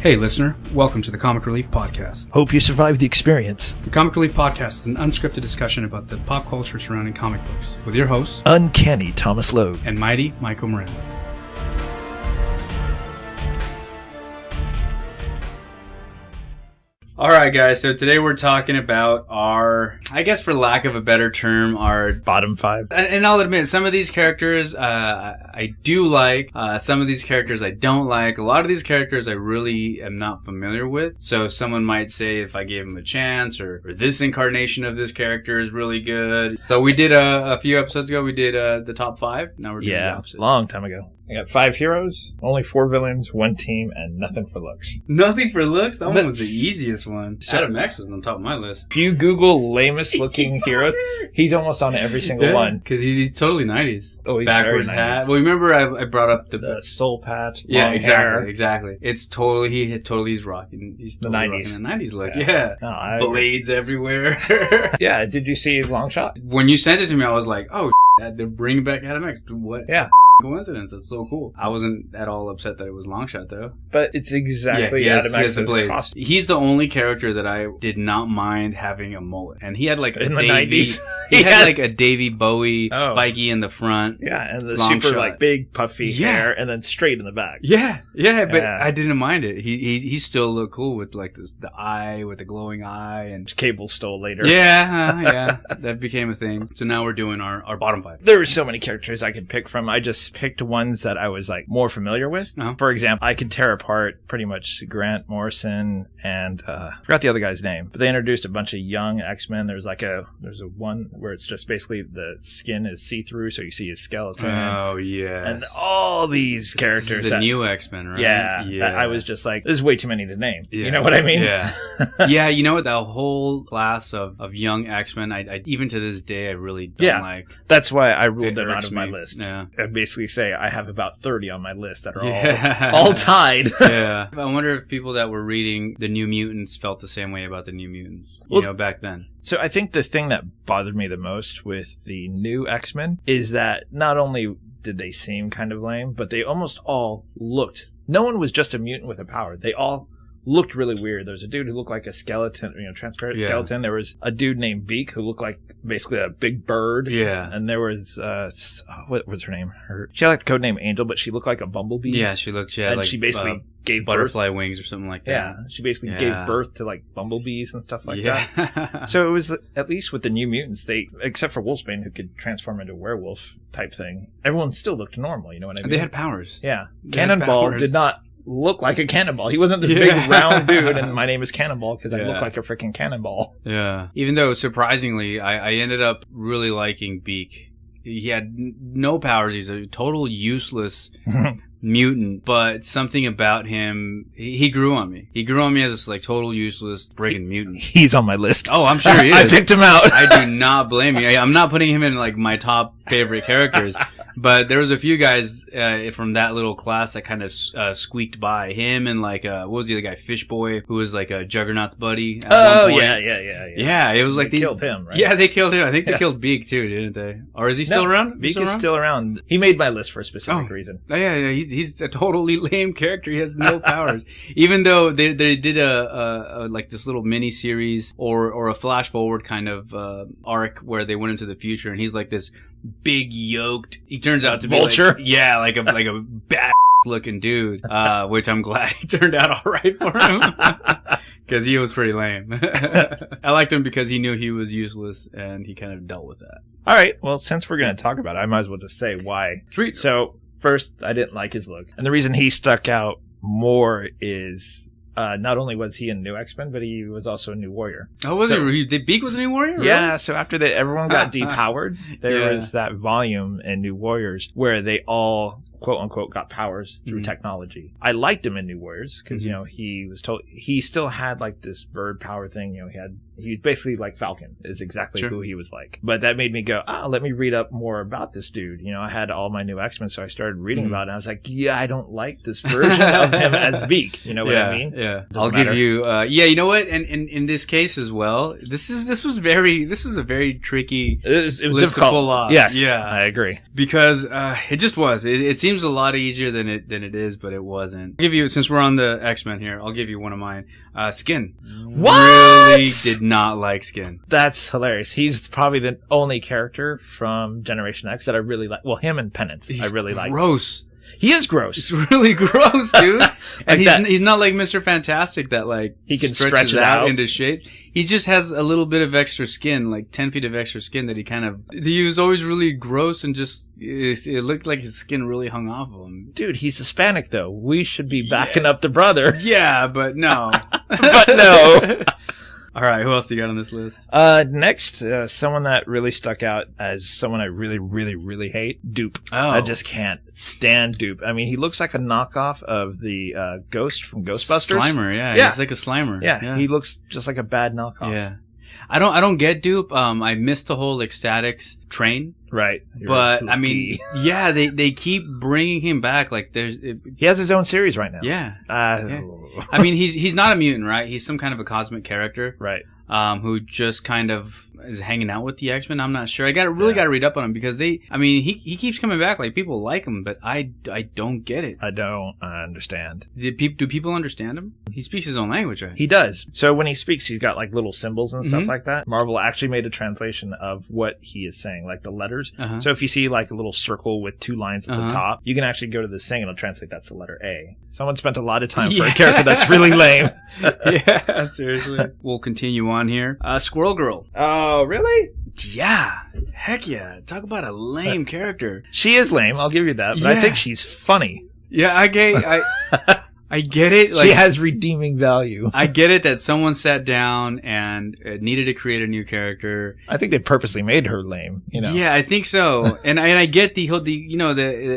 Hey listener, welcome to the Comic Relief Podcast. Hope you survived the experience. The Comic Relief Podcast is an unscripted discussion about the pop culture surrounding comic books with your hosts, Uncanny Thomas Logue and Mighty Michael Miranda. Alright guys, so today we're talking about our, I guess for lack of a better term, our bottom five. And I'll admit, some of these characters I do like, some of these characters I don't like. A lot of these characters I really am not familiar with. So someone might say if I gave them a chance, or this incarnation of this character is really good. So we did a few episodes ago, we did the top five. Now we're doing the opposite. Long time ago. I got 5 heroes, only 4 villains, 1 team, and nothing for looks. Nothing for looks? That one was the easiest one. Adam X was on top of my list. If you Google lamest looking heroes, he's almost on every single one. Because he's totally 90s. Oh, he's backwards very 90s. hat. Well, remember I brought up The soul patch, yeah, long exactly, hair. exactly. It's totally, he's rocking. He's The totally 90s. rocking the 90s look. Yeah. Yeah. No, I agree. Blades everywhere. Yeah, did you see Long Shot? When you sent it to me, I was like, oh, they're bringing back Adam X. What? Yeah. Coincidence. That's so cool. I wasn't at all upset that it was Longshot though. But it's exactly yes, Adam X's Blades. costume. He's the only character that I did not mind having a mullet, and he had like In a the Davey, 90s. He had like a Davey Bowie Oh. spiky in the front. Yeah, and the Long super shot. like big puffy Yeah. hair, and then straight in the back. Yeah, but Yeah. I didn't mind it. He still looked cool with like the eye, with the glowing eye, and Which Cable stole later. yeah, that became a thing. So now we're doing our bottom five. There were so many characters I could pick from. I just picked ones that I was like more familiar with. Oh. For example, I could tear apart pretty much Grant Morrison and I forgot the other guy's name, but they introduced a bunch of young X-Men. There's a one where it's just basically the skin is see-through, so you see his skeleton. Oh yeah, And all these characters. the that- new X-Men, right? Yeah, that I was just like, there's way too many to name. Yeah. You know what I mean? Yeah. Yeah, you know what? That whole class of young X-Men, I even to this day, I really don't like. That's why I ruled It them out irks of my me. list. Yeah. I basically say I have about 30 on my list that are Yeah. all tied. Yeah. I wonder if people that were reading the New Mutants felt the same way about the New Mutants, back then. So I think the thing that bothered me the most with the new X-Men is that not only did they seem kind of lame, but they almost all looked... No one was just a mutant with a power. They all looked really weird. There was a dude who looked like a skeleton, transparent skeleton. There was a dude named Beak who looked like basically a big bird. Yeah. And there was, what was her name? She had like the code name Angel, but she looked like a bumblebee. Yeah, she had and like she basically gave butterfly wings or something like birth. Yeah, that. she basically gave birth to like bumblebees and stuff like that. Yeah. So it was, at least with the New Mutants, they, except for Wolfsbane, who could transform into a werewolf type thing, everyone still looked normal, you know what I mean? They had powers. Yeah. They had Cannonball powers. did not look like a cannonball. He wasn't this big round dude, and my name is Cannonball because I look like a freaking cannonball. Yeah. Even though, surprisingly, I ended up really liking Beak. He had no powers. He's a total useless mutant, but something about him, he grew on me. He grew on me as this like total useless friggin' mutant. He's on my list. Oh, I'm sure he is. I picked him out. I do not blame you. I'm not putting him in like my top favorite characters. But there was a few guys from that little class that kind of squeaked by. Him and like, what was the other guy? Fishboy, who was like a Juggernaut's buddy. At one point. Yeah, it was like they these... killed him, right? Yeah, they killed him. I think they killed Beak too, didn't they? Or is he still around? Beak is still around. He made my list for a specific reason. Oh, yeah, he's a totally lame character. He has no powers. Even though they did a like this little mini series or a flash forward kind of arc where they went into the future, and he's like this big yoked. He turns out to be Vulture. like a bad looking dude, which I'm glad he turned out all right for him. Because he was pretty lame. I liked him because he knew he was useless, and he kind of dealt with that. All right. Well, since we're going to talk about it, I might as well just say why. Sweet. So, first, I didn't like his look. And the reason he stuck out more is not only was he a new X-Men, but he was also a new Warrior. Oh, was he? The Beak was a new Warrior? Yeah, Really? so after everyone got depowered, there was that volume in New Warriors where they all, quote unquote, got powers through technology. I liked him in New Warriors because, he was told, he still had like this bird power thing. He basically like Falcon is exactly who he was like. But that made me go, let me read up more about this dude. I had all my new X-Men, so I started reading about it. And I was like, I don't like this version of him as Beak. You know what I mean? Yeah. I'll give you, you know what? And in this case as well, this was a very tricky it was list difficult. to pull off. Yes, yeah, I agree. Because it just was. It's seems a lot easier than it is, but it wasn't. I'll give you, since we're on the X-Men here, I'll give you one of mine. Skin. What? Really did not like Skin. That's hilarious. He's probably the only character from Generation X that I really like. Well, him and Penance, I really like. Gross. He is gross. It's really gross, dude. And Like he's not like Mr. Fantastic that like He can stretches stretch it out. into shape. He just has a little bit of extra skin, like 10 feet of extra skin that he was always really gross and just it looked like his skin really hung off of him. Dude, he's Hispanic though. We should be backing up the brother. Yeah, but no. But no. All right, who else do you got on this list? Next, someone that really stuck out as someone I really, really, really hate, Dupe. Oh. I just can't stand Dupe. I mean, he looks like a knockoff of the Ghost from Ghostbusters. Slimer, yeah. Yeah. He's like a Slimer. Yeah, he looks just like a bad knockoff. Yeah. I don't get Dupe. I missed the whole Ecstatics train. Right. But I mean, yeah, they keep bringing him back. Like he has his own series right now. Yeah. Yeah. I mean, he's not a mutant, right? He's some kind of a cosmic character, Right. Who just kind of is hanging out with the X-Men. I'm not sure. I got to read up on him because he keeps coming back. Like people like him, but I don't get it. I don't understand. Do people understand him? He speaks his own language, right? He does. So when he speaks, he's got like little symbols and stuff Mhm. like that. Marvel actually made a translation of what he is saying, like the letters. Uh-huh. So if you see like a little circle with two lines at the Uh-huh. top, you can actually go to this thing and it'll translate that's the letter A. Someone spent a lot of time for a character that's really lame. Yeah, seriously. We'll continue on here. Squirrel Girl. Oh, really? Yeah. Heck yeah. Talk about a lame character. She is lame, I'll give you that, but I Yeah. think she's funny. Yeah, I get it. Like, she has redeeming value. I get it that someone sat down and needed to create a new character. I think they purposely made her lame, you know. Yeah, I think so. and I get the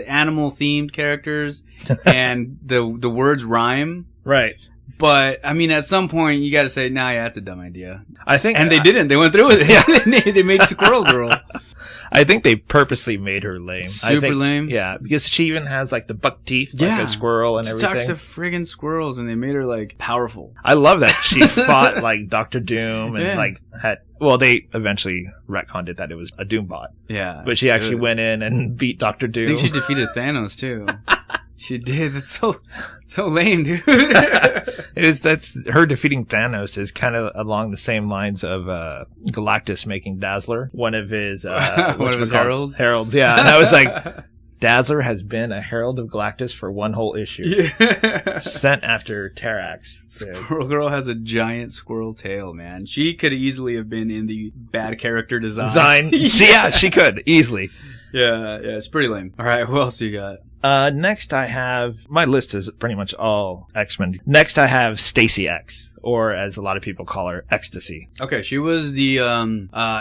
animal themed characters and the words rhyme. Right. But I mean, at some point you got to say, "Nah, yeah, that's a dumb idea." I think And they didn't. They went through with it. They made Squirrel Girl. I think they purposely made her lame. Super lame? Yeah, because she even has like the buck teeth, like Yeah. a squirrel and She everything. talks to friggin' squirrels, and they made her like powerful. I love that she fought like Doctor Doom and Yeah. like had. Well, they eventually retconned it that it was a Doom bot, Yeah, but she actually good. went in and beat Doctor I Doom. think she defeated Thanos too. She did. That's so lame, dude. That's her defeating Thanos is kind of along the same lines of Galactus making Dazzler one of his One of his heralds. Heralds, yeah. And I was like, Dazzler has been a herald of Galactus for one whole issue, Yeah. sent after Terrax. Dude. Squirrel Girl has a giant squirrel tail, man. She could easily have been in the bad character design. She could easily. Yeah, it's pretty lame. All right, who else do you got? Next I have, my list is pretty much all X-Men. Next I have Stacy X, or as a lot of people call her, Ecstasy. Okay, she was the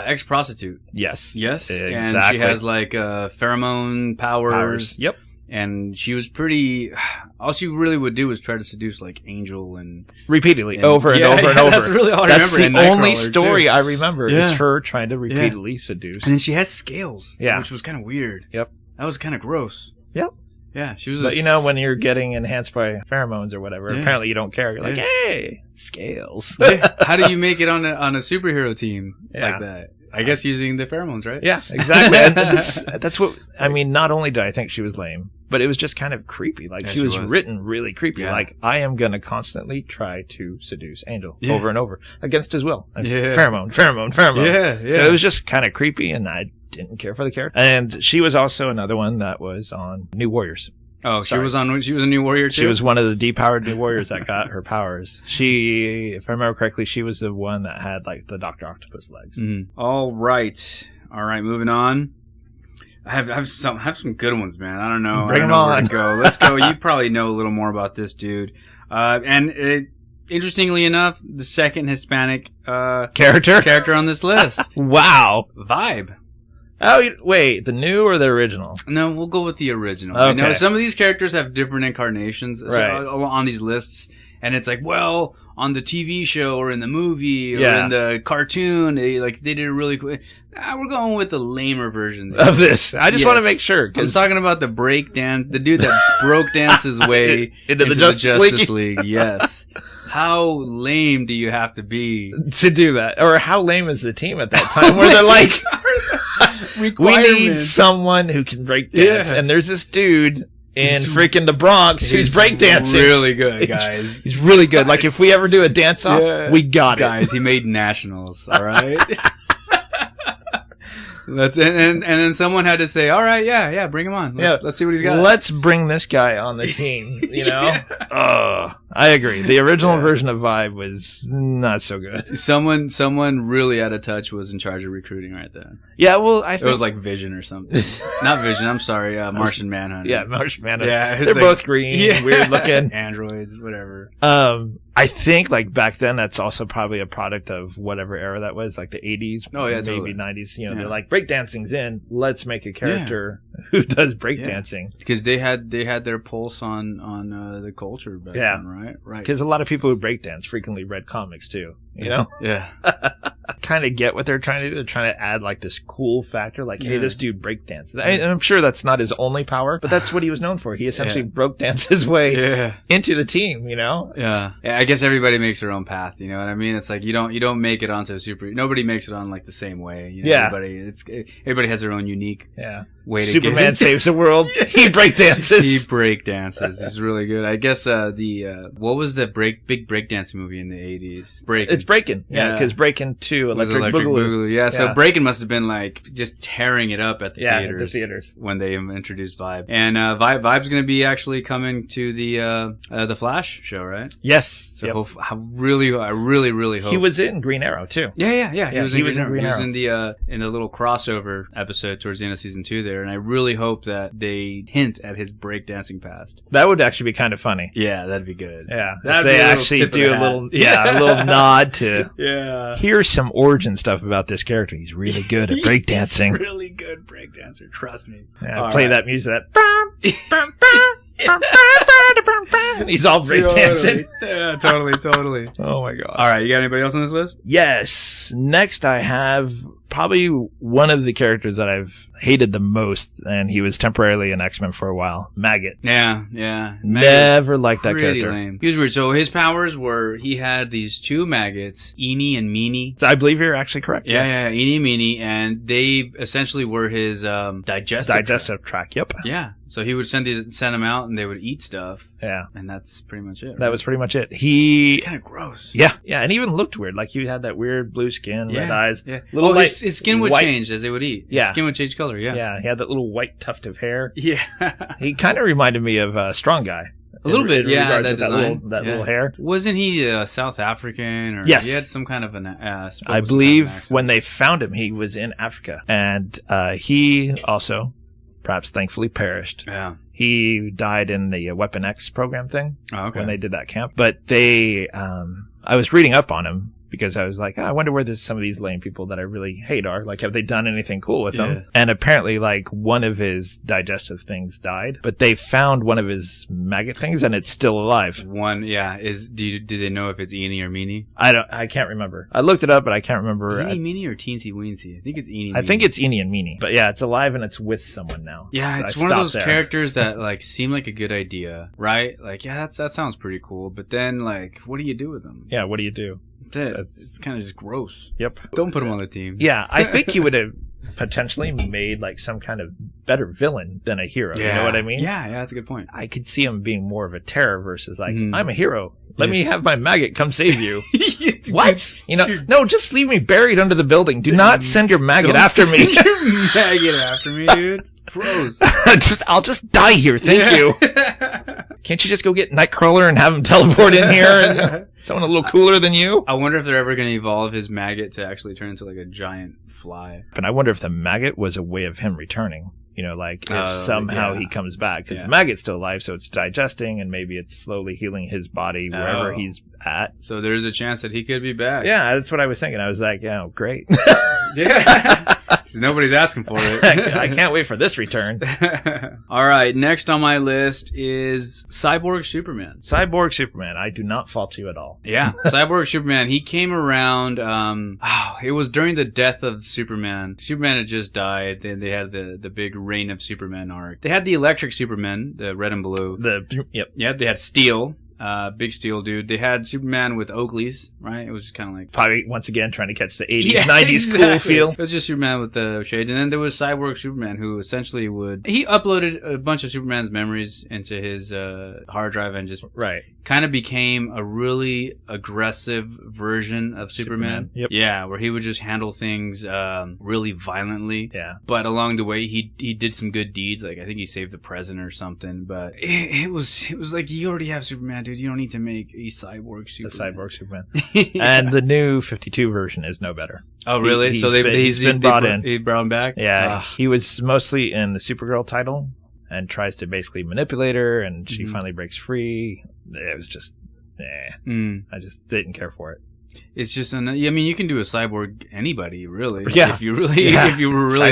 ex-prostitute. Yes. Yes, Exactly. and she has like pheromone powers. Yep. And she was pretty. All she really would do was try to seduce like Angel and Repeatedly, over and over and over. That's really all I That's remember. the in only Nightcrawler, story too. I remember Yeah. is her trying to repeatedly seduce. And then she has scales. Yeah. which was kind of weird. Yep. That was kind of gross. Yep. Yeah, she was. But when you're getting enhanced by pheromones or whatever, Yeah. apparently you don't care. You're like, Yeah. hey, scales. Yeah, how do you make it on a superhero team Yeah. like that? I guess using the pheromones, right? Yeah, exactly. And that's what I mean. Not only did I think she was lame, but it was just kind of creepy. Like Yeah, she was written really creepy. Yeah. Like I am gonna constantly try to seduce Angel Yeah. over and over against his will. And Yeah. Pheromone. Yeah. So it was just kind of creepy, and I didn't care for the character. And she was also another one that was on New Warriors. Oh, she Sorry. was a New Warrior too. She was one of the depowered New Warriors that got her powers. She, if I remember correctly, she was the one that had like the Dr. Octopus legs. Mhm. All right, moving on. I have some good ones, man. I don't know. Bring I don't them know where on. to go. Let's go. You probably know a little more about this dude. Interestingly enough, the second Hispanic Character? on this list, Wow. Vibe. Oh, wait, the new or the original? No, we'll go with the original. I know Okay. some of these characters have different incarnations Right. on these lists, and it's like, well, on the TV show or in the movie or Yeah. in the cartoon, they did a really cool. We're going with the lamer versions Of this. I just want to Yes. make sure. I'm 'cause talking about the the dude that broke dance his way into the Justice League. Yes. How lame do you have to be? to do that. Or how lame is the team at that time where they're like, we need someone who can break dance. Yeah. And there's this dude in freaking the Bronx who's breakdancing. Really good, guys. He's really good. Like, if we ever do a dance-off, we got it. Guys, he made nationals, all right? And then someone had to say, all right, yeah, bring him on. Let's see what he's got. Let's bring this guy on the team, you know? I agree. The original version of Vibe was not so good. Someone really out of touch was in charge of recruiting right then. Yeah, well, I think... It was like Vision or something. Not Vision, I'm sorry, Martian Manhunter. Yeah, Martian Manhunter. Yeah, they're both green, weird looking. Androids, whatever. I think, like, back then, that's also probably a product of whatever era that was, like the 80s, maybe totally. 90s. You know, they're like, breakdancing's in. Let's make a character who does breakdancing. Because they had their pulse on the culture back then, right? Right. Because a lot of people who breakdance frequently read comics, too. You know? Yeah. Kind of get what they're trying to do. They're trying to add, like, this cool factor. Like, hey, this dude breakdances. And I'm sure that's not his only power, but that's what he was known for. He essentially broke dance his way into the team, you know? Yeah. I guess everybody makes their own path, you know what I mean? It's like you don't make it onto a nobody makes it on like the same way. You know? Everybody has their own unique way to Superman saves the world. He breakdances. He breakdances. He's really good. I guess what was the big breakdancing movie in the 80s? Breakin'. It's Breakin'. Yeah, because Breakin' 2, Electric Boogaloo. Yeah, so Breakin' must have been like just tearing it up at the theaters. At the theaters. When they introduced Vibe. And Vibe's going to be actually coming to the Flash show, right? Yes. So I really hope. He was in Green Arrow too. Yeah. He was in Green Arrow. He was in the little crossover episode towards the end of season 2 there, and I really hope that they hint at his breakdancing past. That would actually be kind of funny. Yeah, that'd be good. Yeah, if they actually do a little nod to here's some origin stuff about this character. He's really good at breakdancing. He's really good breakdancer. Trust me. Yeah, play that music. He's all breakdancing. Yeah, totally. Oh my god. All right, you got anybody else on this list? Yes. Next I have probably one of the characters that I've hated the most, and he was temporarily an X-Men for a while. Maggot. Yeah. Never liked that pretty character. Lame. He was weird. So his powers were he had these two maggots, Eenie and Meanie. I believe you're actually correct. Yeah, Eenie and Meanie, and they essentially were his digestive tract. Yep. Yeah. So he would send them out, and they would eat stuff. Yeah. And that's pretty much it. Right? That was pretty much it. He's kind of gross. Yeah, and even looked weird. Like he had that weird blue skin, red eyes. Yeah. His skin would change as they would eat. Yeah. His skin would change color. Yeah. Yeah. He had that little white tuft of hair. Yeah. He kind of reminded me of Strong Guy. A little bit, yeah. That little hair. Wasn't he South African? Or yes. He had some kind of an I believe when they found him, he was in Africa. And he also, perhaps thankfully, perished. Yeah. He died in the Weapon X program thing. Oh, okay. When they did that camp. But I was reading up on him, because I was like, I wonder where some of these lame people that I really hate are. Like, have they done anything cool with them? And apparently, like, one of his digestive things died, but they found one of his maggot things, and it's still alive. One, yeah. Do they know if it's Eenie or Meanie? I can't remember. I looked it up, but I can't remember. Eenie, Meanie, or Teensy Weensy? I think it's Eenie. I think it's Eenie and Meanie. But yeah, it's alive and it's with someone now. Yeah, it's one of those characters that like seem like a good idea, right? Like, yeah, that sounds pretty cool. But then, like, what do you do with them? Yeah, what do you do? It's kind of just gross. Yep. Don't put him on the team. Yeah, I think he would have potentially made like some kind of better villain than a hero. Yeah. You know what I mean? Yeah, that's a good point. I could see him being more of a terror versus like, I'm a hero. Let me have my maggot come save you. What? No, just leave me buried under the building. Do not send your maggot after me. Your maggot after me, dude. Gross. I'll just die here. Thank you. Can't you just go get Nightcrawler and have him teleport in here and someone a little cooler than you? I wonder if they're ever going to evolve his maggot to actually turn into like a giant fly. But I wonder if the maggot was a way of him returning. Like if somehow he comes back. Because the maggot's still alive, so it's digesting, and maybe it's slowly healing his body wherever he's at. So there's a chance that he could be back. Yeah, that's what I was thinking. I was like, great. Yeah. Nobody's asking for it. I can't wait for this return. All right, next on my list is Cyborg Superman. Cyborg Superman. I do not fault you at all. Yeah, Cyborg Superman. He came around, it was during the death of Superman. Superman had just died. Then they had the big Reign of Superman arc. They had the Electric Superman, the red and blue. Yep. Yep, they had Steel. big steel dude. They had Superman with Oakley's, right? It was just kind of like Probably, once again, trying to catch the 80s, 90s cool feel. It was just Superman with the shades. And then there was Cyborg Superman, who essentially he uploaded a bunch of Superman's memories into his hard drive and just Right. kind of became a really aggressive version of Superman. Yep. Yeah, where he would just handle things really violently. Yeah. But along the way, he did some good deeds. Like I think he saved the president or something. But it was like, you already have Superman, dude. You don't need to make a cyborg Superman. The Cyborg Superman. Yeah. And the new 52 version is no better. Oh, really? He's So he's been brought in. He brought him back? Yeah, Ugh. he was mostly in the Supergirl title and tries to basically manipulate her, and she finally breaks free. It was just, I just didn't care for it. It's just, I mean, you can do a cyborg anybody, really. Yeah. If you were really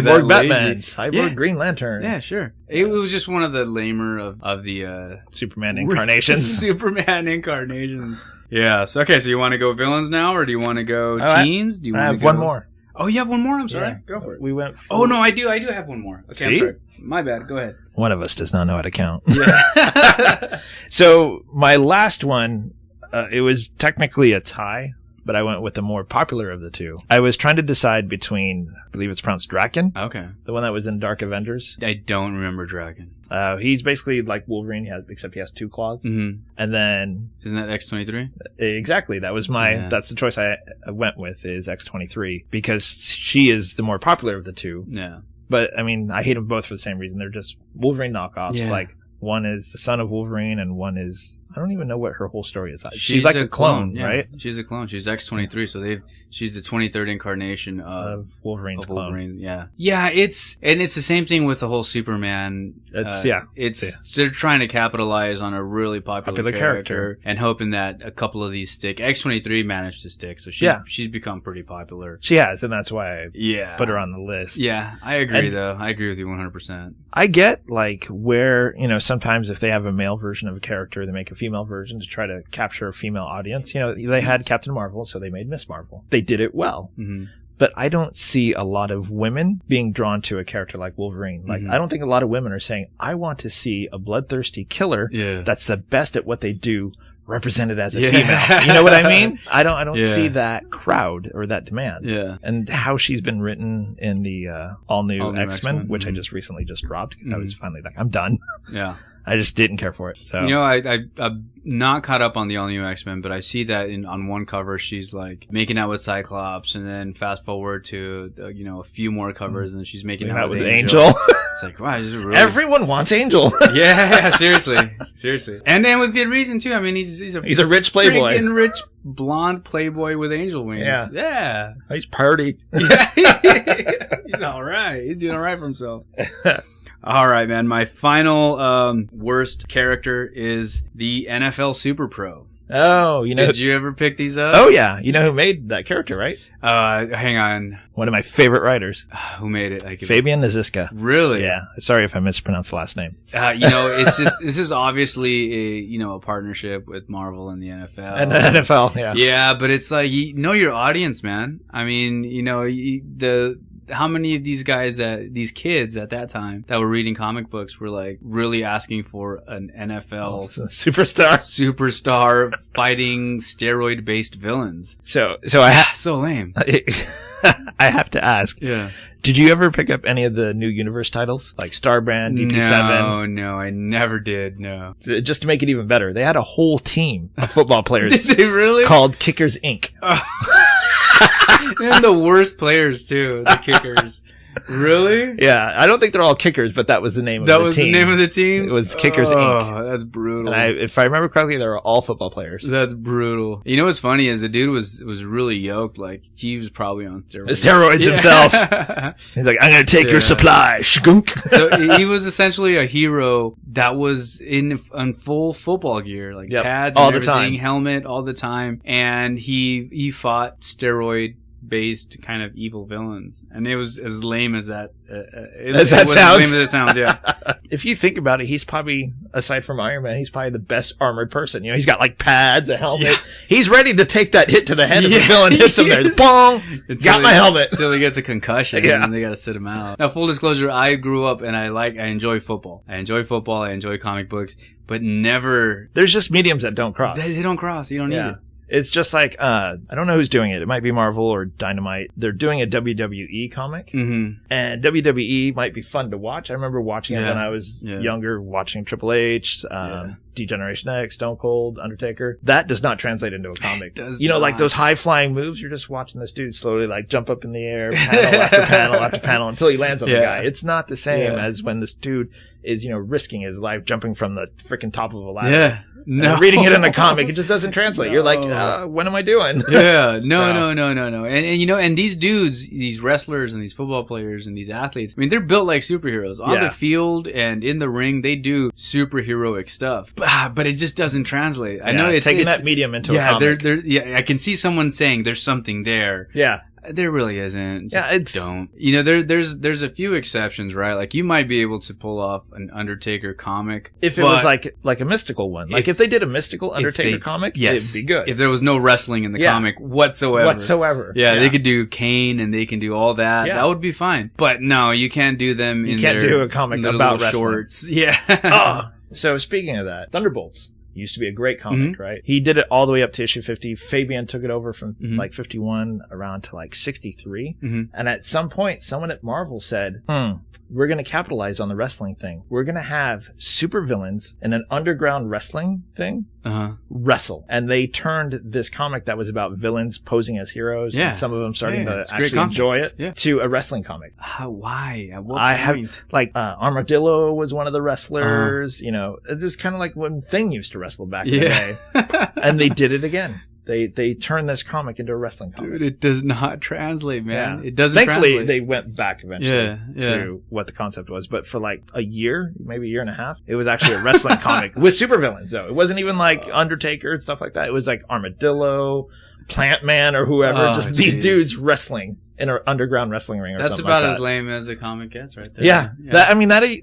Cyborg that Batman, lazy. Cyborg Yeah. Green Lantern. Yeah, sure. It was just one of the lamer of the Superman incarnations. Superman incarnations. Yeah. So okay. So you want to go villains now, or do you want to go Oh, teams? Do you I want have to one more. Oh, you have one more. I'm sorry. Yeah. Go for it. We went. Oh no, I do have one more. Okay, I'm See? sorry. My bad. Go ahead. One of us does not know how to count. Yeah. So my last one, it was technically a tie, but I went with the more popular of the two. I was trying to decide between, I believe it's pronounced Draken, Okay. the one that was in Dark Avengers. I don't remember Dragon. He's basically like Wolverine, except he has two claws. Mm-hmm. And then, Isn't that X-23? exactly, that's the choice I went with, is X-23, because she is the more popular of the two. Yeah. But, I mean, I hate them both for the same reason. They're just Wolverine knockoffs. Yeah. Like, one is the son of Wolverine, and one is... I don't even know what her whole story is. She's like a clone, yeah. right? She's a clone. She's X-23, so she's the 23rd incarnation of Wolverine's clone. Wolverine. Yeah. Yeah, it's the same thing with the whole Superman. They're trying to capitalize on a really popular character and hoping that a couple of these stick. X-23 managed to stick, so she's become pretty popular. She has, and that's why I put her on the list. Yeah, I agree though. I agree with you 100%. I get like where, sometimes if they have a male version of a character, they make a female version to try to capture a female audience. They had Captain Marvel, so they made Miss Marvel. They did it well. Mm-hmm. But I don't see a lot of women being drawn to a character like Wolverine. Like, I don't think a lot of women are saying, I want to see a bloodthirsty killer that's the best at what they do represented as a female. You know what I mean? I don't see that crowd or that demand. Yeah. And how she's been written in the all-new X-Men, which I just recently dropped because I was finally like, I'm done. Yeah. I just didn't care for it. So I'm not caught up on the all new X-Men, but I see that on one cover she's like making out with Cyclops, and then fast forward to a few more covers, and she's making out with Angel. It's like, wow, this is really... Everyone wants Angel. Yeah, seriously, and then with good reason too. I mean, he's a rich playboy, freaking rich blonde playboy with angel wings. Yeah. He's party. Yeah, he's all right. He's doing all right for himself. All right, man. My final worst character is the NFL Super Pro. Oh, Did you ever pick these up? Oh, yeah. You know who made that character, right? Hang on. One of my favorite writers. Who made it? Fabian Nicieza. Really? Yeah. Sorry if I mispronounced the last name. It's just, this is obviously a partnership with Marvel and the NFL. And the NFL, yeah. Yeah, but it's like, know your audience, man. I mean, how many of these kids at that time that were reading comic books were like really asking for an NFL superstar fighting steroid-based villains? So so lame. I have to ask. Yeah. Did you ever pick up any of the new universe titles like Starbrand, DP7? No, I never did. No. So just to make it even better, they had a whole team of football players. Did they really? Called Kickers Inc. And the worst players too, the kickers. Really? Yeah, I don't think they're all kickers, but that was the name of the team. That was the name of the team? It was Kickers Inc. Oh, that's brutal. And if I remember correctly, they were all football players. That's brutal. You know what's funny is the dude was really yoked. Like, he was probably on steroids. Himself. He's like, I'm going to take your supply. Shgunk. So he was essentially a hero that was in full football gear. Like pads and all everything, the time. Helmet all the time. And he fought steroid based kind of evil villains, and it was as lame as that. As that sounds. As lame as it sounds, yeah. If you think about it, he's probably, aside from Iron Man, he's probably the best armored person. You know, he's got like pads, a helmet. Yeah. He's ready to take that hit to the head if the villain hits him there. Yes. Bong! Got my helmet. Until he gets a concussion, Yeah. and then they gotta sit him out. Now, full disclosure, I grew up and I enjoy football. I enjoy comic books, but never. There's just mediums that don't cross. They don't cross. You don't need Yeah. it. It's just like, I don't know who's doing it. It might be Marvel or Dynamite. They're doing a WWE comic. Mm-hmm. And WWE might be fun to watch. I remember watching it Yeah. when I was Yeah. younger, watching Triple H, Yeah. Degeneration X, Stone Cold, Undertaker. That does not translate into a comic. Does You know, like not. those high-flying moves, you're just watching this dude slowly like jump up in the air, panel after panel after panel until he lands on the Yeah. guy. It's not the same Yeah. as when this dude is, you know, risking his life jumping from the freaking top of a ladder. Yeah. And No. reading it in a comic, it just doesn't translate. You're like, No. what am I doing? Yeah, no, So- no. And you know, and these dudes, these wrestlers and these football players and these athletes, I mean, they're built like superheroes. On Yeah. the field and in the ring, they do superheroic stuff. But it just doesn't translate. I know it's taking it's, that medium into a yeah, comic. I can see someone saying there's something there. Yeah. There really isn't. Just Yeah, it's- don't. You know, there's a few exceptions, right? Like you might be able to pull off an Undertaker comic If it but was like a mystical one. Like if they did a mystical Undertaker comic, yes, it'd be good. If there was no wrestling in the Yeah. comic whatsoever. Yeah, they could do Kane and they can do all that. Yeah. That would be fine. But no, you can't do them You in can't their do a comic little about wrestling. shorts. Yeah. Oh, so speaking of that, Thunderbolts used to be a great comic, Mm-hmm. right? He did it all the way up to issue 50. Fabian took it over from Mhm. like 51 around to like 63. Mhm. And at some point, someone at Marvel said, we're going to capitalize on the wrestling thing. We're going to have supervillains in an underground wrestling thing Uh-huh. wrestle. And they turned this comic that was about villains posing as heroes, Yeah. and some of them starting Yeah, to it's a great actually concept. enjoy it, Yeah. to a wrestling comic. Why? At what I have point? like Armadillo was one of the wrestlers. You know, it's just kind of like when Thing used to wrestle back in the day, and they did it again. They turned this comic into a wrestling comic. Dude, it does not translate, man. Yeah. It doesn't Thankfully, translate. they went back eventually Yeah, yeah. to what the concept was. But for like a year, maybe a year and a half, it was actually a wrestling comic with supervillains. Though it wasn't even like Undertaker and stuff like that. It was like Armadillo, Plant Man, or whoever. Oh, just these jeez. dudes wrestling in an underground wrestling ring or That's something about like as that. lame as a comic gets, right there. Yeah,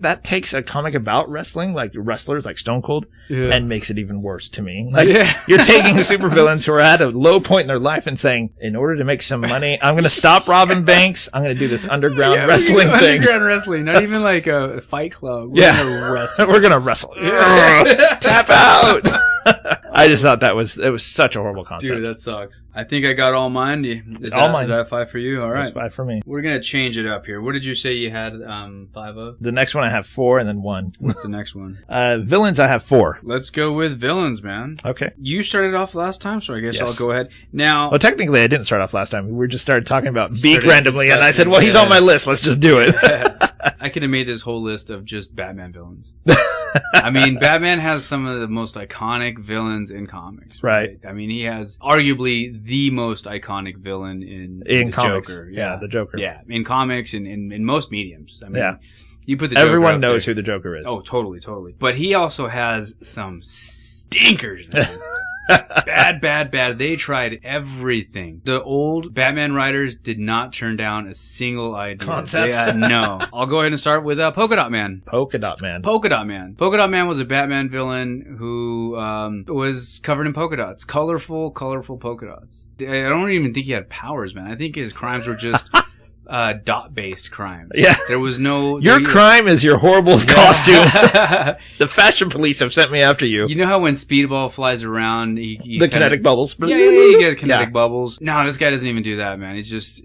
that takes a comic about wrestling, like wrestlers, like Stone Cold, Yeah. and makes it even worse to me. Like Yeah. you're taking supervillains who are at a low point in their life and saying, in order to make some money, I'm going to stop robbing banks. I'm going to do this underground Yeah, wrestling thing. Underground wrestling, not even like a fight club. We're Yeah. gonna wrestle. We're going to wrestle. Yeah. Tap out. I just thought it was such a horrible concept. Dude, that sucks. I think I got all mine. Is All that, mine. Is that 5 for you? All That's right. 5 for me. We're gonna change it up here. What did you say you had 5 of? The next one I have 4 and then 1. What's the next one? Villains I have 4. Let's go with villains, man. Okay. You started off last time, so I guess Yes. I'll go ahead. Now, Well, technically, I didn't start off last time. We just started talking about Beak Started randomly, and I said, discussing, well, he's yeah. on my list. Let's just do it. I could have made this whole list of just Batman villains. I mean, Batman has some of the most iconic villains in comics. Right. I mean, he has arguably the most iconic villain in the comics. Joker. Yeah, the Joker. Yeah, in comics and in most mediums. I mean, Yeah. you put the Joker Everyone up knows there. who the Joker is. Oh, totally. But he also has some stinkers, man. Bad. They tried everything. The old Batman writers did not turn down a single idea. Concept? No. I'll go ahead and start with Polka Dot Man. Polka Dot Man. Polka Dot Man. Polka Dot Man was a Batman villain who was covered in polka dots. Colorful polka dots. I don't even think he had powers, man. I think his crimes were just dot-based crimes. Yeah. There was no... Your there- crime is your horrible costume. Yeah. The fashion police have sent me after you. You know how when Speedball flies around, he The kinda- kinetic bubbles. Yeah, you get kinetic Yeah. bubbles. No, this guy doesn't even do that, man. He's just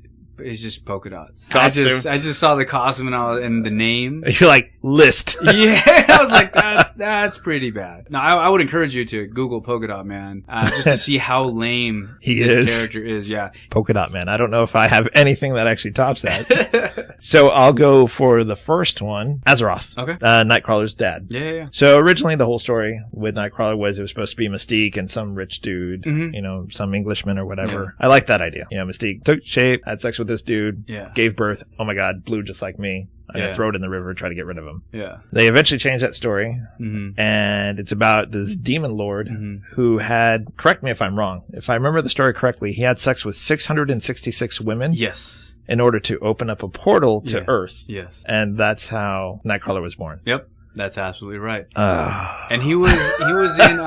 polka dots. Costume. I just saw the costume and the name. You're like, list. Yeah, I was like, that's pretty bad. No, I would encourage you to Google Polka Dot Man just to see how lame He this is. character is. Yeah. Polka Dot Man. I don't know if I have anything that actually tops that. So I'll go for the first one. Azeroth. Okay. Nightcrawler's dad. Yeah. So originally the whole story with Nightcrawler was it was supposed to be Mystique and some rich dude, Mhm. you know, some Englishman or whatever. Yeah. I like that idea. You know, Mystique took shape, had sex with with this dude, Yeah. gave birth. Oh my God, blue just like me. I'm Yeah. gonna throw it in the river, try to get rid of him. Yeah. They eventually changed that story, Mm-hmm. and it's about this demon lord Mm-hmm. who had, correct me if I'm wrong, if I remember the story correctly, he had sex with 666 women Yes. in order to open up a portal to Yeah. Earth. Yes. And that's how Nightcrawler was born. Yep. That's absolutely right. And he was in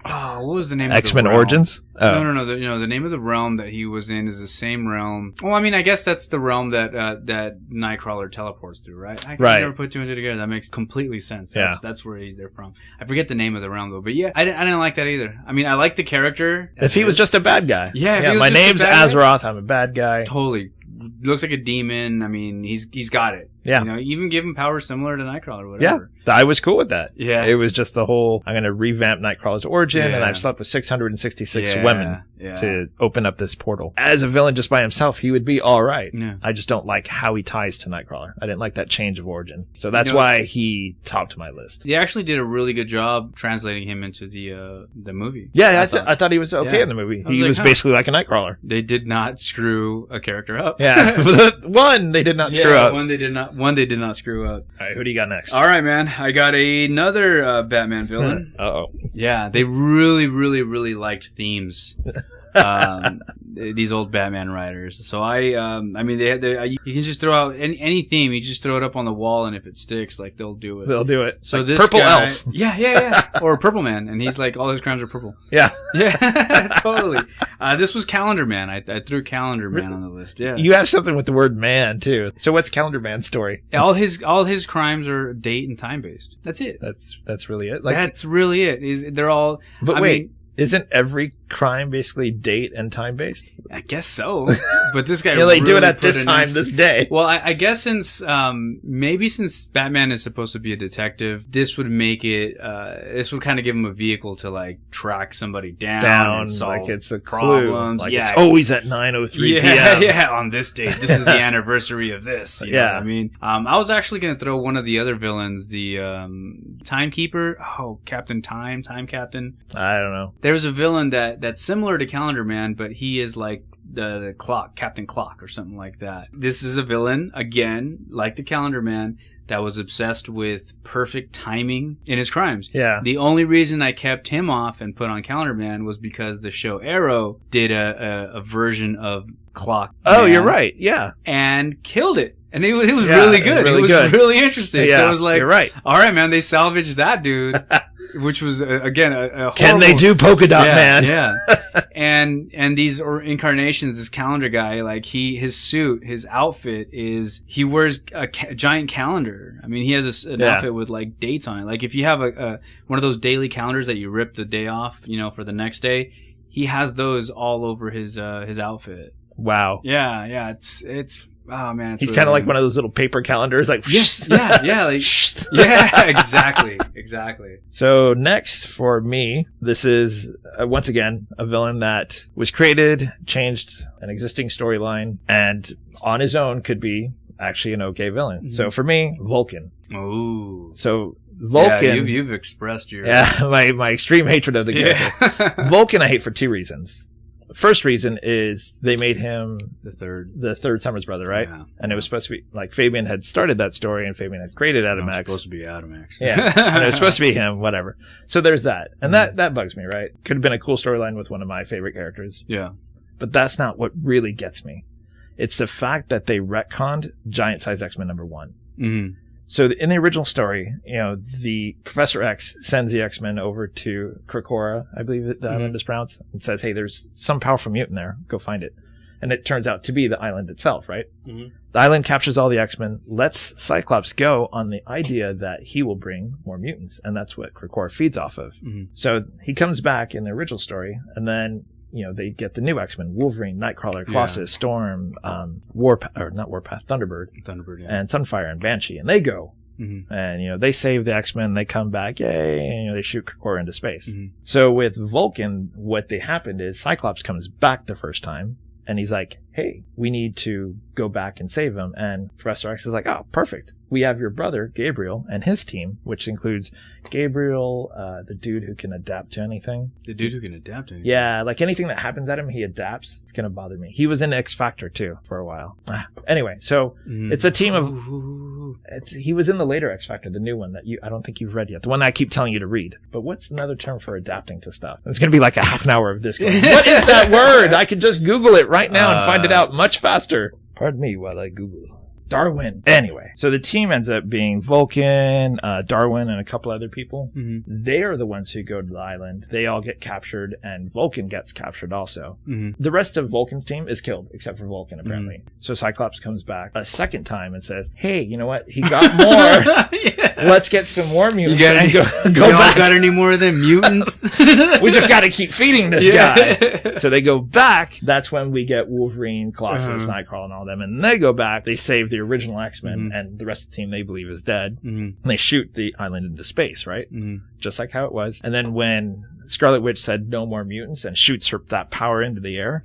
what was the name X-Men of the realm? Origins? Oh. No. The name of the realm that he was in is the same realm. Well, I mean, I guess that's the realm that that Nightcrawler teleports through, right? I Right. never put two and two together. That makes completely sense. Yeah. That's where they're from. I forget the name of the realm though, but yeah, I didn't like that either. I mean, I like the character. If he was just a bad guy. Yeah, if he was my just a name's bad guy. Azeroth, I'm a bad guy. Totally looks like a demon. I mean, he's got it. Yeah. You know, even give him powers similar to Nightcrawler, or whatever. Yeah, I was cool with that. Yeah. It was just the whole, I'm going to revamp Nightcrawler's origin, and Yeah. I've slept with 666 Yeah, women yeah. to open up this portal. As a villain just by himself, he would be all right. Yeah. I just don't like how he ties to Nightcrawler. I didn't like that change of origin. So that's You know- why he topped my list. They actually did a really good job translating him into the movie. Yeah, I thought he was okay Yeah. in the movie. I was He like, was huh. basically like a Nightcrawler. They did not screw a character up. Yeah. One, they did not screw up. One they did not screw up. All right, who do you got next? All right, man. I got another Batman villain. Uh-oh. Yeah, they really, really, really liked themes. These old Batman writers. So I mean, you can just throw out any theme. You just throw it up on the wall, and if it sticks, like they'll do it. They'll do it. So Like this Purple guy, Elf. yeah, or Purple Man, and he's like all his crimes are purple. Yeah. Yeah, totally. This was Calendar Man. I threw Calendar Man on the list. Yeah, You have something with the word man, too. So what's Calendar Man's story? all his crimes are date and time based. That's it. That's really it. Like, That's really it. They're all. but I wait, mean, isn't every crime basically date and time based? I guess so. But this guy. Yeah, they do it really at this put an time, emphasis- this day. Well, I guess since Batman is supposed to be a detective, this would make it. This would kind of give him a vehicle to like track somebody down and solve like it's a clue. problems. Like yeah, it's always at 9:03 yeah, p.m. yeah. On this date, this is the anniversary of this. You know Yeah. what I mean, I was actually going to throw one of the other villains, the Timekeeper. Oh, Captain Time Captain. I don't know. There's a villain that's similar to Calendar Man, but he is like the clock, Captain Clock, or something like that. This is a villain again, like the Calendar Man, that was obsessed with perfect timing in his crimes. Yeah. The only reason I kept him off and put on Calendar Man was because the show Arrow did a version of Clock. Oh, Man you're right. Yeah. and killed it. And it was Yeah, really good. really it was good. really interesting. Yeah. So it was like, you're right. all right, man, they salvaged that dude, which was again a horrible. Can they do Polka Dot Man? Yeah. and these incarnations, this calendar guy, like his suit, his outfit is he wears a giant calendar. I mean, he has an Yeah. outfit with like dates on it. Like if you have a one of those daily calendars that you rip the day off, for the next day, he has those all over his outfit. Wow. Yeah, it's oh man, it's He's really kind of like good. one of those little paper calendars, like Yes, yeah, like yeah, exactly. So next for me, this is once again a villain that was created, changed an existing storyline, and on his own could be actually an okay villain. Mm-hmm. So for me, Vulcan. Ooh, So Vulcan, yeah, you've expressed your my extreme hatred of the character. yeah. Vulcan I hate for two reasons. First reason is they made him the third Summers brother, right? Yeah. And it was supposed to be like Fabian had started that story, and Fabian had created Adam It's X. supposed to be Adam X. Yeah, and it was supposed to be him, whatever. So there's that, and that bugs me, right? Could have been a cool storyline with one of my favorite characters, Yeah. but that's not what really gets me. It's the fact that they retconned Giant Size X-Men #1. Mm-hmm. So in the original story, the Professor X sends the X-Men over to Krakoa, I believe the island is pronounced, and says, hey, there's some powerful mutant there. Go find it. And it turns out to be the island itself, right? Mm-hmm. The island captures all the X-Men, lets Cyclops go on the idea that he will bring more mutants, and that's what Krakoa feeds off of. Mm-hmm. So he comes back in the original story, and then they get the new X-Men: Wolverine, Nightcrawler, Colossus, Storm, Thunderbird, yeah. and Sunfire and Banshee, and they go. Mm-hmm. And they save the X-Men, they come back, yay, and they shoot Krakoa into space. Mm-hmm. So with Vulcan, what happened is Cyclops comes back the first time, and he's like, hey, we need to go back and save him. And Professor X is like, oh, perfect. We have your brother, Gabriel, and his team, which includes Gabriel, the dude who can adapt to anything. The dude who can adapt to anything? Yeah, like anything that happens at him, he adapts. It's going to bother me. He was in X Factor, too, for a while. Anyway, so it's a team of... he was in the later X Factor, the new one that I don't think you've read yet. The one that I keep telling you to read. But what's another term for adapting to stuff? It's going to be like a half an hour of this going, what is that word? I could just Google it right now and find it out much faster. Pardon me while I Google. Darwin. Anyway, so the team ends up being Vulcan, Darwin, and a couple other people. Mm-hmm. They are the ones who go to the island. They all get captured, and Vulcan gets captured also. Mm-hmm. The rest of Vulcan's team is killed, except for Vulcan, apparently. Mm-hmm. So Cyclops comes back a second time and says, hey, you know what? He got more. Yeah. Let's get some more mutants. Go back. Got any more of them mutants? We just got to keep feeding this guy. So they go back. That's when we get Wolverine, Colossus, Nightcrawler, and all them. And they go back. They save the original X-Men, and the rest of the team they believe is dead. And they shoot the island into space, right? Just like how it was. And then when Scarlet Witch said no more mutants and shoots that power into the air,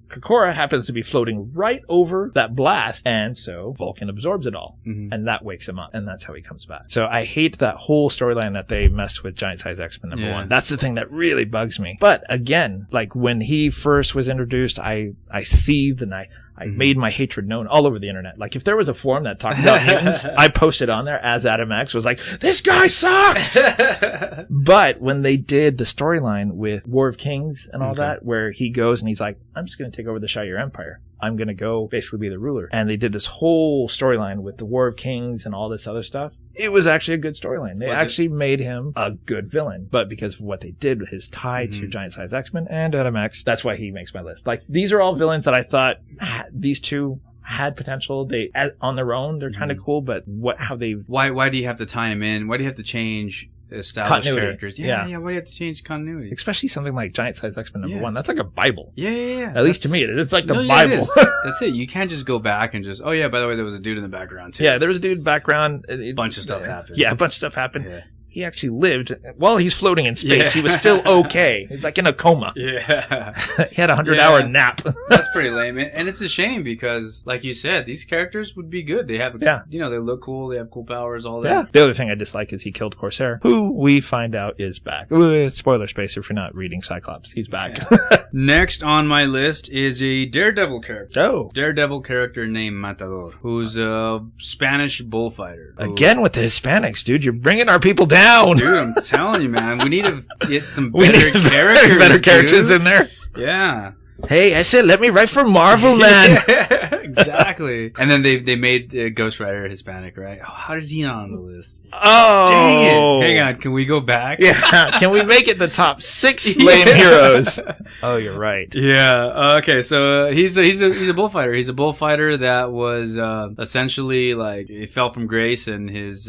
Kokora happens to be floating right over that blast, and so Vulcan absorbs it all, and that wakes him up, and that's how he comes back. So I hate that whole storyline that they messed with Giant Size X-Men number 1. That's the thing that really bugs me. But again, like when he first was introduced, I seethed and I made my hatred known all over the internet. Like if there was a forum that talked about mutants, I posted on there as Adam X was like, this guy sucks! But when they did the storyline with War of Kings and all that, where he goes and he's like, I'm just going to take over the Shire Empire. I'm going to go basically be the ruler. And they did this whole storyline with the War of Kings and all this other stuff. It was actually a good storyline. They actually made him a good villain. But because of what they did with his tie to Giant Size X-Men and Adam X, that's why he makes my list. Like, these are all villains that I thought these two had potential. They, on their own, they're kind of cool, but why do you have to tie them in? Why do you have to change established continuity. Characters? Yeah, why do you have to change continuity? Especially something like Giant Size X-Men number 1. That's like a Bible. Yeah. At least to me, it's like the Bible. It is. That's it. You can't just go back and just, by the way, there was a dude in the background too. Yeah, there was a dude in the background. A bunch of stuff happened. Yeah, a bunch of stuff happened. Yeah. He actually lived while he's floating in space. He was still okay. He's like in a coma. Yeah. He had a 100-hour nap. That's pretty lame. And it's a shame because, like you said, these characters would be good. They have, they look cool. They have cool powers, all that. Yeah. The other thing I dislike is he killed Corsair, who we find out is back. Ooh, spoiler space if you're not reading Cyclops. He's back. Yeah. Next on my list is a Daredevil character. Oh. Daredevil character named Matador, who's a Spanish bullfighter. Again with the Hispanics, dude. You're bringing our people down. Dude, I'm telling you, man. We need to get some better characters. Better characters in there. Yeah. Hey, I said let me write for Marvel, man. Yeah, exactly. And then they made Ghost Rider Hispanic, right? Oh, how is he not on the list? Oh. Dang it. Hang on. Can we go back? Yeah. Can we make it the top 6 lame heroes? Oh, you're right. Yeah. Okay. So he's a bullfighter. He's a bullfighter that was essentially like he fell from grace and his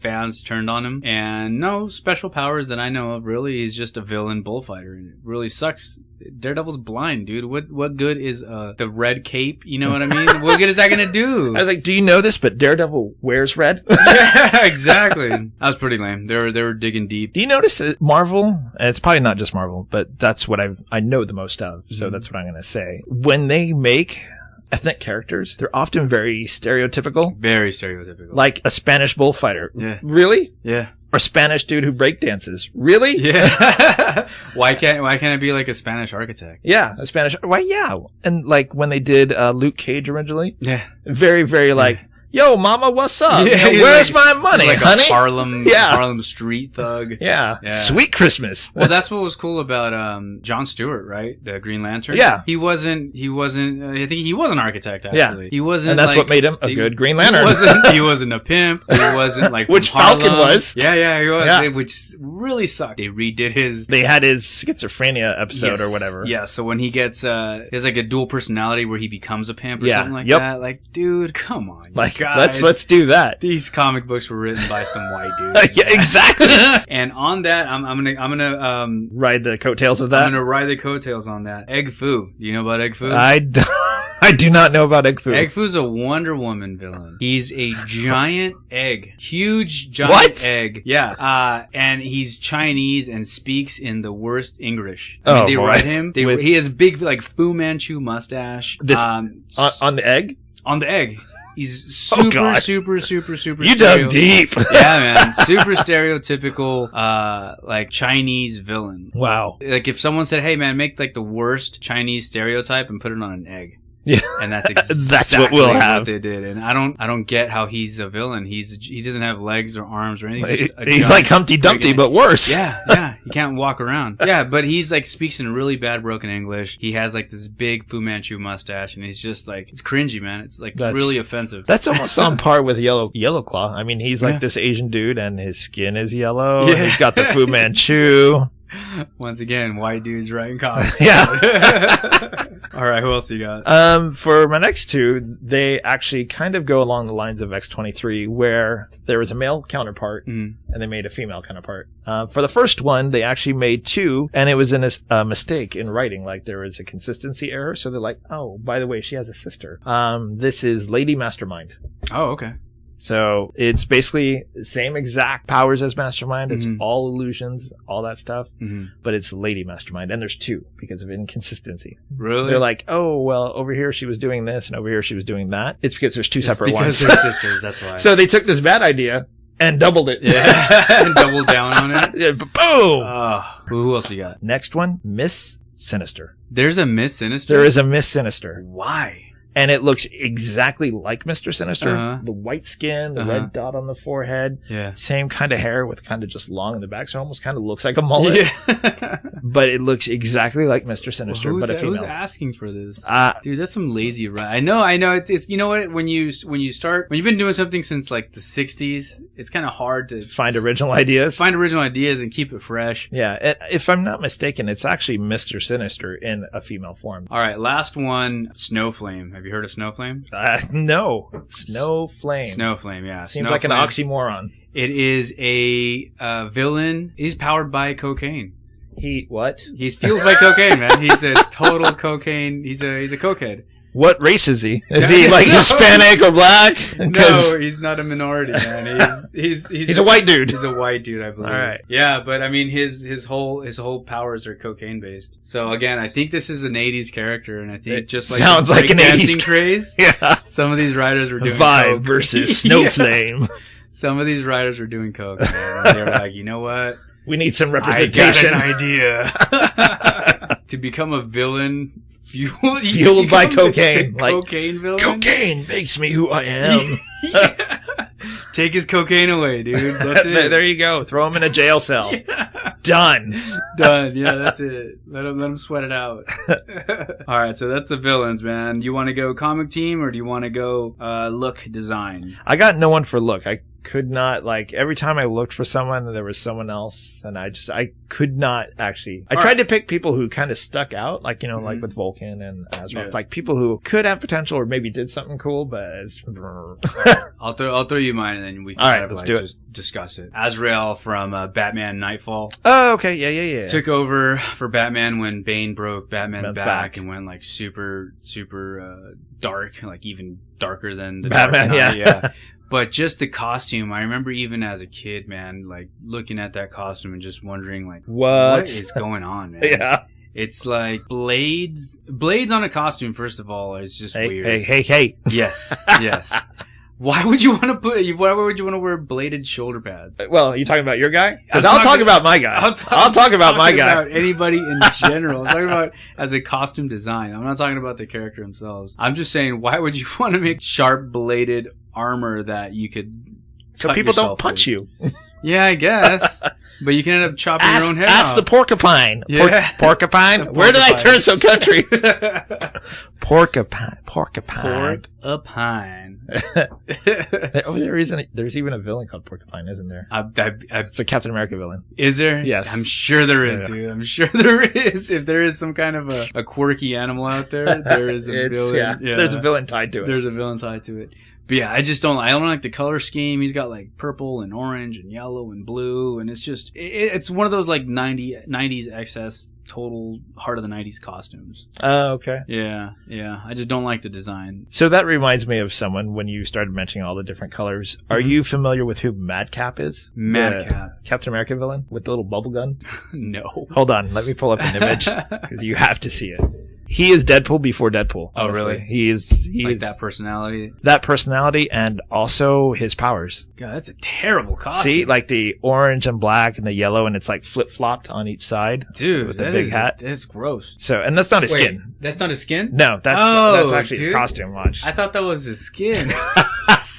fans turned on him. And no special powers that I know of. Really, he's just a villain bullfighter. And it really sucks. Daredevil's blind, dude. What good is the red cape? You know what I mean? What good is that gonna do? I was like, do you know this? But Daredevil wears red. Yeah, exactly. That was pretty lame. They were digging deep. Do you notice that Marvel? And it's probably not just Marvel, but that's what I know the most of. So that's what I'm gonna say. When they make ethnic characters, they're often very stereotypical. Very stereotypical. Like a Spanish bullfighter. Yeah. Really? Yeah. Or Spanish dude who breakdances. Really? Yeah. Why can't it be like a Spanish architect? Yeah, a Spanish. Why? Yeah. And like when they did Luke Cage originally. Yeah. Very, very like. Yo, mama, what's up? Yeah, where's my money, like honey? A Harlem street thug. Yeah. Sweet Christmas. Well, that's what was cool about John Stewart, right? The Green Lantern. Yeah. He wasn't. I think he was an architect. Actually, he wasn't. And that's like, what made him a good Green Lantern. He wasn't a pimp. He wasn't like which Falcon was. Yeah, he was. Yeah. Which really sucked. They redid his. They had his schizophrenia episode or whatever. Yeah. So when he gets, he has like a dual personality where he becomes a pimp or something like that. Like, dude, come on, like guys. let's do that. These comic books were written by some white dude. Yeah, exactly. And on that, I'm gonna ride the coattails of that. I'm gonna ride the coattails on that. Egg Foo. Do you know about Egg Foo? I don't. I do not know about Egg Fu. Egg Fu's a Wonder Woman villain. He's a giant egg. Huge giant egg. Yeah. And he's Chinese and speaks in the worst English. They write him. He has big, like, Fu Manchu mustache. On the egg? On the egg. He's super. You dug deep. Yeah, man. Super stereotypical, like, Chinese villain. Wow. Like, if someone said, hey, man, make, like, the worst Chinese stereotype and put it on an egg. Yeah, and that's exactly that's what we'll have. They did, and I don't get how he's a villain. He doesn't have legs or arms or anything. He's like Humpty Dumpty, but worse. Yeah, he can't walk around. Yeah, but he's like speaks in really bad broken English. He has like this big Fu Manchu mustache, and he's just like it's cringy, man. It's like really offensive. That's almost on par with Yellow Claw. I mean, he's like this Asian dude, and his skin is yellow. Yeah. And he's got the Fu Manchu. Once again, white dudes writing comics. Yeah. All right, who else you got? For my next two, they actually kind of go along the lines of X-23, where there was a male counterpart and they made a female counterpart. For the first one, they actually made two, and it was a mistake in writing. Like, there was a consistency error, so they're like, oh, by the way, she has a sister. This is Lady Mastermind. Oh, okay. So it's basically the same exact powers as Mastermind. It's all illusions, all that stuff. But it's Lady Mastermind. And there's two because of inconsistency. Really? They're like, oh, well, over here she was doing this and over here she was doing that. It's because there's two separate ones. Because they're sisters, that's why. So they took this bad idea and doubled it. Yeah, and doubled down on it. Yeah, boom! Who else you got? Next one, Miss Sinister. There's a Miss Sinister? There is a Miss Sinister. Why? And it looks exactly like Mr. Sinister. The white skin, the red dot on the forehead. Yeah. Same kind of hair with kind of just long in the back. So it almost kind of looks like a mullet. Yeah. But it looks exactly like Mr. Sinister, but a female. Who's asking for this? Dude, that's some lazy I know. It's you know what? When you've been doing something since like the 60s, it's kind of hard to find original ideas. And keep it fresh. Yeah. If I'm not mistaken, it's actually Mr. Sinister in a female form. All right. Last one, Snowflame. Have you heard of Snowflame? No. Snowflame. Snowflame, yeah. Seems like an oxymoron. It is a villain. He's powered by cocaine. He's fueled by cocaine, man. He's a total cocaine. He's a cokehead. What race is he? Is he like Hispanic or black? No, he's not a minority, man. He's a white dude. He's a white dude, I believe. All right. Yeah, but I mean, his whole powers are cocaine based. So again, I think this is an '80s character, and I think it just like sounds like an dancing 80s craze. Yeah. Some of these writers were doing Vibe coke. versus Snowflame. Some of these writers were doing coke, man. And they were like, you know what? We need some representation. I got an idea. To become a villain fueled by cocaine. Cocaine villain? Cocaine makes me who I am. Yeah. Take his cocaine away, dude. That's it. There you go. Throw him in a jail cell. Yeah. Done. Yeah, that's it. Let him sweat it out. All right, so that's the villains, man. Do you want to go comic team or do you want to go look design? I got no one for look. I could not, like, every time I looked for someone, there was someone else, and I could not actually. I tried to pick people who kind of stuck out, like, like with Vulcan and Azeroth, like people who could have potential or maybe did something cool, but I'll throw you mine, and then we can just discuss it. Azrael from Batman Nightfall. Oh, okay, yeah. Took over for Batman when Bane broke Batman's back and went like super dark, like even darker than the Batman. Dark Knight. Yeah. But just the costume, I remember even as a kid, man, like looking at that costume and just wondering, like, what is going on, man? Yeah. It's like blades on a costume. First of all, is just weird. Hey. Yes. Why would you want to wear bladed shoulder pads? Well, you talking about your guy? Because I'll talk about my guy. I'll talk about my guy. About anybody in general. I'm talking about as a costume design. I'm not talking about the character themselves. I'm just saying, why would you want to make sharp bladed armor that you could so people don't punch you? Yeah, I guess. But you can end up chopping your own head off. Ask the porcupine. Yeah. Porcupine? Where did I turn so country? Porcupine. Porcupine. There's even a villain called Porcupine, isn't there? It's a Captain America villain. Is there? Yes. I'm sure there is, dude. I'm sure there is. If there is some kind of a quirky animal out there, there is a villain. Yeah. There's a villain tied to it. There's a villain tied to it. But yeah, I don't like the color scheme. He's got like purple and orange and yellow and blue, and it's just it's one of those like 90s excess total heart of the 90s costumes. Oh, okay. Yeah. I just don't like the design. So that reminds me of someone when you started mentioning all the different colors. Are you familiar with who Madcap is? Madcap. Captain America villain with the little bubble gun? No. Hold on, let me pull up an image because you have to see it. He is Deadpool before Deadpool. Oh, honestly. really? He is that personality. That personality and also his powers. God, that's a terrible costume. See, like the orange and black and the yellow, and it's like flip-flopped on each side. Dude, with the big hat. That's gross. So, and that's not his skin. That's not his skin? No, that's actually his costume. Watch. I thought that was his skin.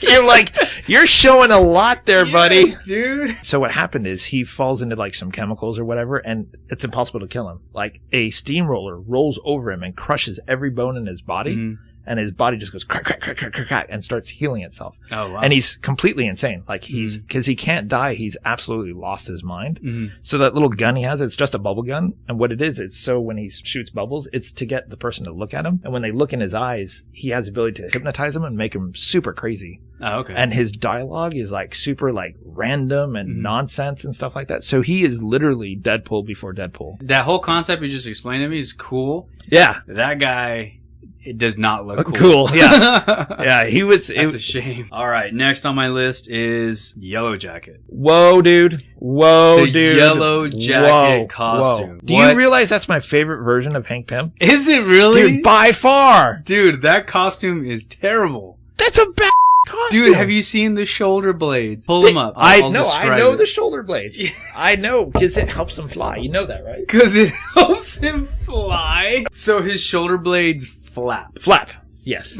You're like, you're showing a lot there, buddy. Dude. So what happened is he falls into like some chemicals or whatever, and it's impossible to kill him. Like a steamroller rolls over him and crushes every bone in his body, and his body just goes crack, crack, crack, crack, crack, crack, and starts healing itself. Oh, wow. And he's completely insane. Like because he can't die, he's absolutely lost his mind. So that little gun he has, it's just a bubble gun. And what it is, it's so when he shoots bubbles, it's to get the person to look at him. And when they look in his eyes, he has the ability to hypnotize them and make them super crazy. Oh, okay. And his dialogue is like super like random and nonsense and stuff like that. So he is literally Deadpool before Deadpool. That whole concept you just explained to me is cool. Yeah. That guy, it does not look cool. Yeah. Yeah, he was. That's a shame. All right, next on my list is Yellow Jacket. Whoa, dude. Whoa, the dude. Yellow Jacket costume. Whoa. Do you realize that's my favorite version of Hank Pym? Is it really? Dude, by far. Dude, that costume is terrible. That's a bad costume. Dude, have you seen the shoulder blades? Pull them up. I know the shoulder blades. I know, because it helps him fly. You know that, right? Because it helps him fly. So his shoulder blades flap. Flap. Yes.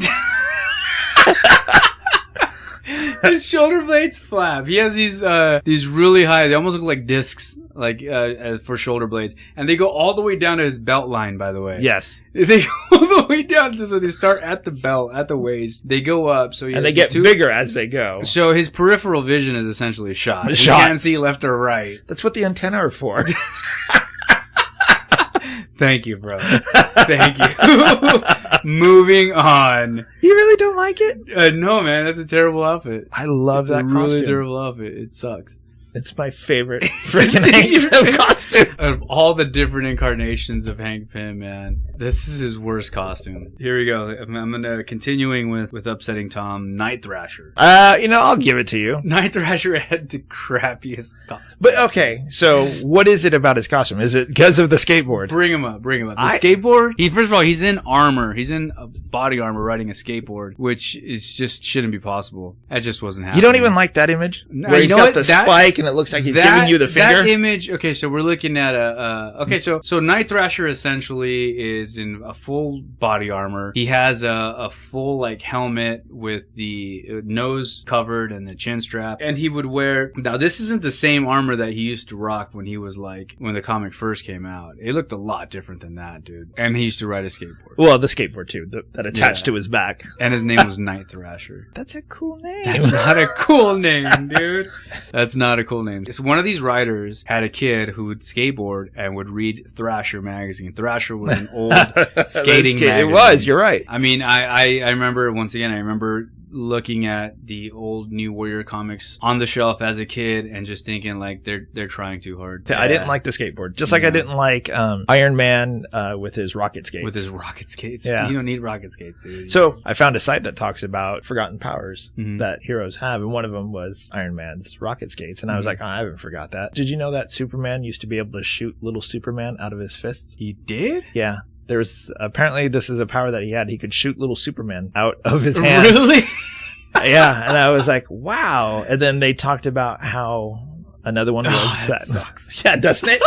His shoulder blades flap. He has these really high, they almost look like discs, like for shoulder blades, and they go all the way down to his belt line. By the way, yes, they go all the way down. So they start at the belt, at the waist. They go up, so and they get bigger as they go. So his peripheral vision is essentially shot. He can't see left or right. That's what the antennae are for. Thank you, bro. Thank you. Moving on. You really don't like it? No, man. That's a terrible outfit. I love that costume. It's a really terrible outfit. It sucks. It's my favorite freaking Hank Pym costume. Of all the different incarnations of Hank Pym, man, this is his worst costume. Here we go. I'm gonna continuing with upsetting Tom. Night Thrasher. I'll give it to you. Night Thrasher had the crappiest costume. But okay, so what is it about his costume? Is it because of the skateboard? Bring him up. The skateboard. First of all, he's in armor. He's in body armor riding a skateboard, which is just shouldn't be possible. That just wasn't happening. You don't even like that image? No, where he's got the spike and it looks like he's giving you the finger? That image, okay, so we're looking at so Night Thrasher essentially is in a full body armor. He has a full like helmet with the nose covered and the chin strap. And he would wear, now this isn't the same armor that he used to rock when the comic first came out. It looked a lot different than that, dude. And he used to ride a skateboard. Well, the skateboard too, that attached to his back. And his name was Night Thrasher. That's a cool name. That's not a cool name, dude. That's not a cool name. So one of these writers had a kid who would skateboard and would read Thrasher magazine. Thrasher was an old skating magazine. It was, you're right. I mean, I remember, once again, I remember looking at the old New Warrior comics on the shelf as a kid and just thinking like they're trying too hard. I didn't like the skateboard. Just like I didn't like Iron Man with his rocket skates. With his rocket skates. Yeah. You don't need rocket skates, dude. So I found a site that talks about forgotten powers that heroes have, and one of them was Iron Man's rocket skates. And I was like, I haven't forgot that. Did you know that Superman used to be able to shoot little Superman out of his fists? He did? Yeah. Apparently this is a power that he had. He could shoot little Superman out of his hands. Really? Yeah, and I was like, wow. And then they talked about how another one was that sucks. Yeah, doesn't it?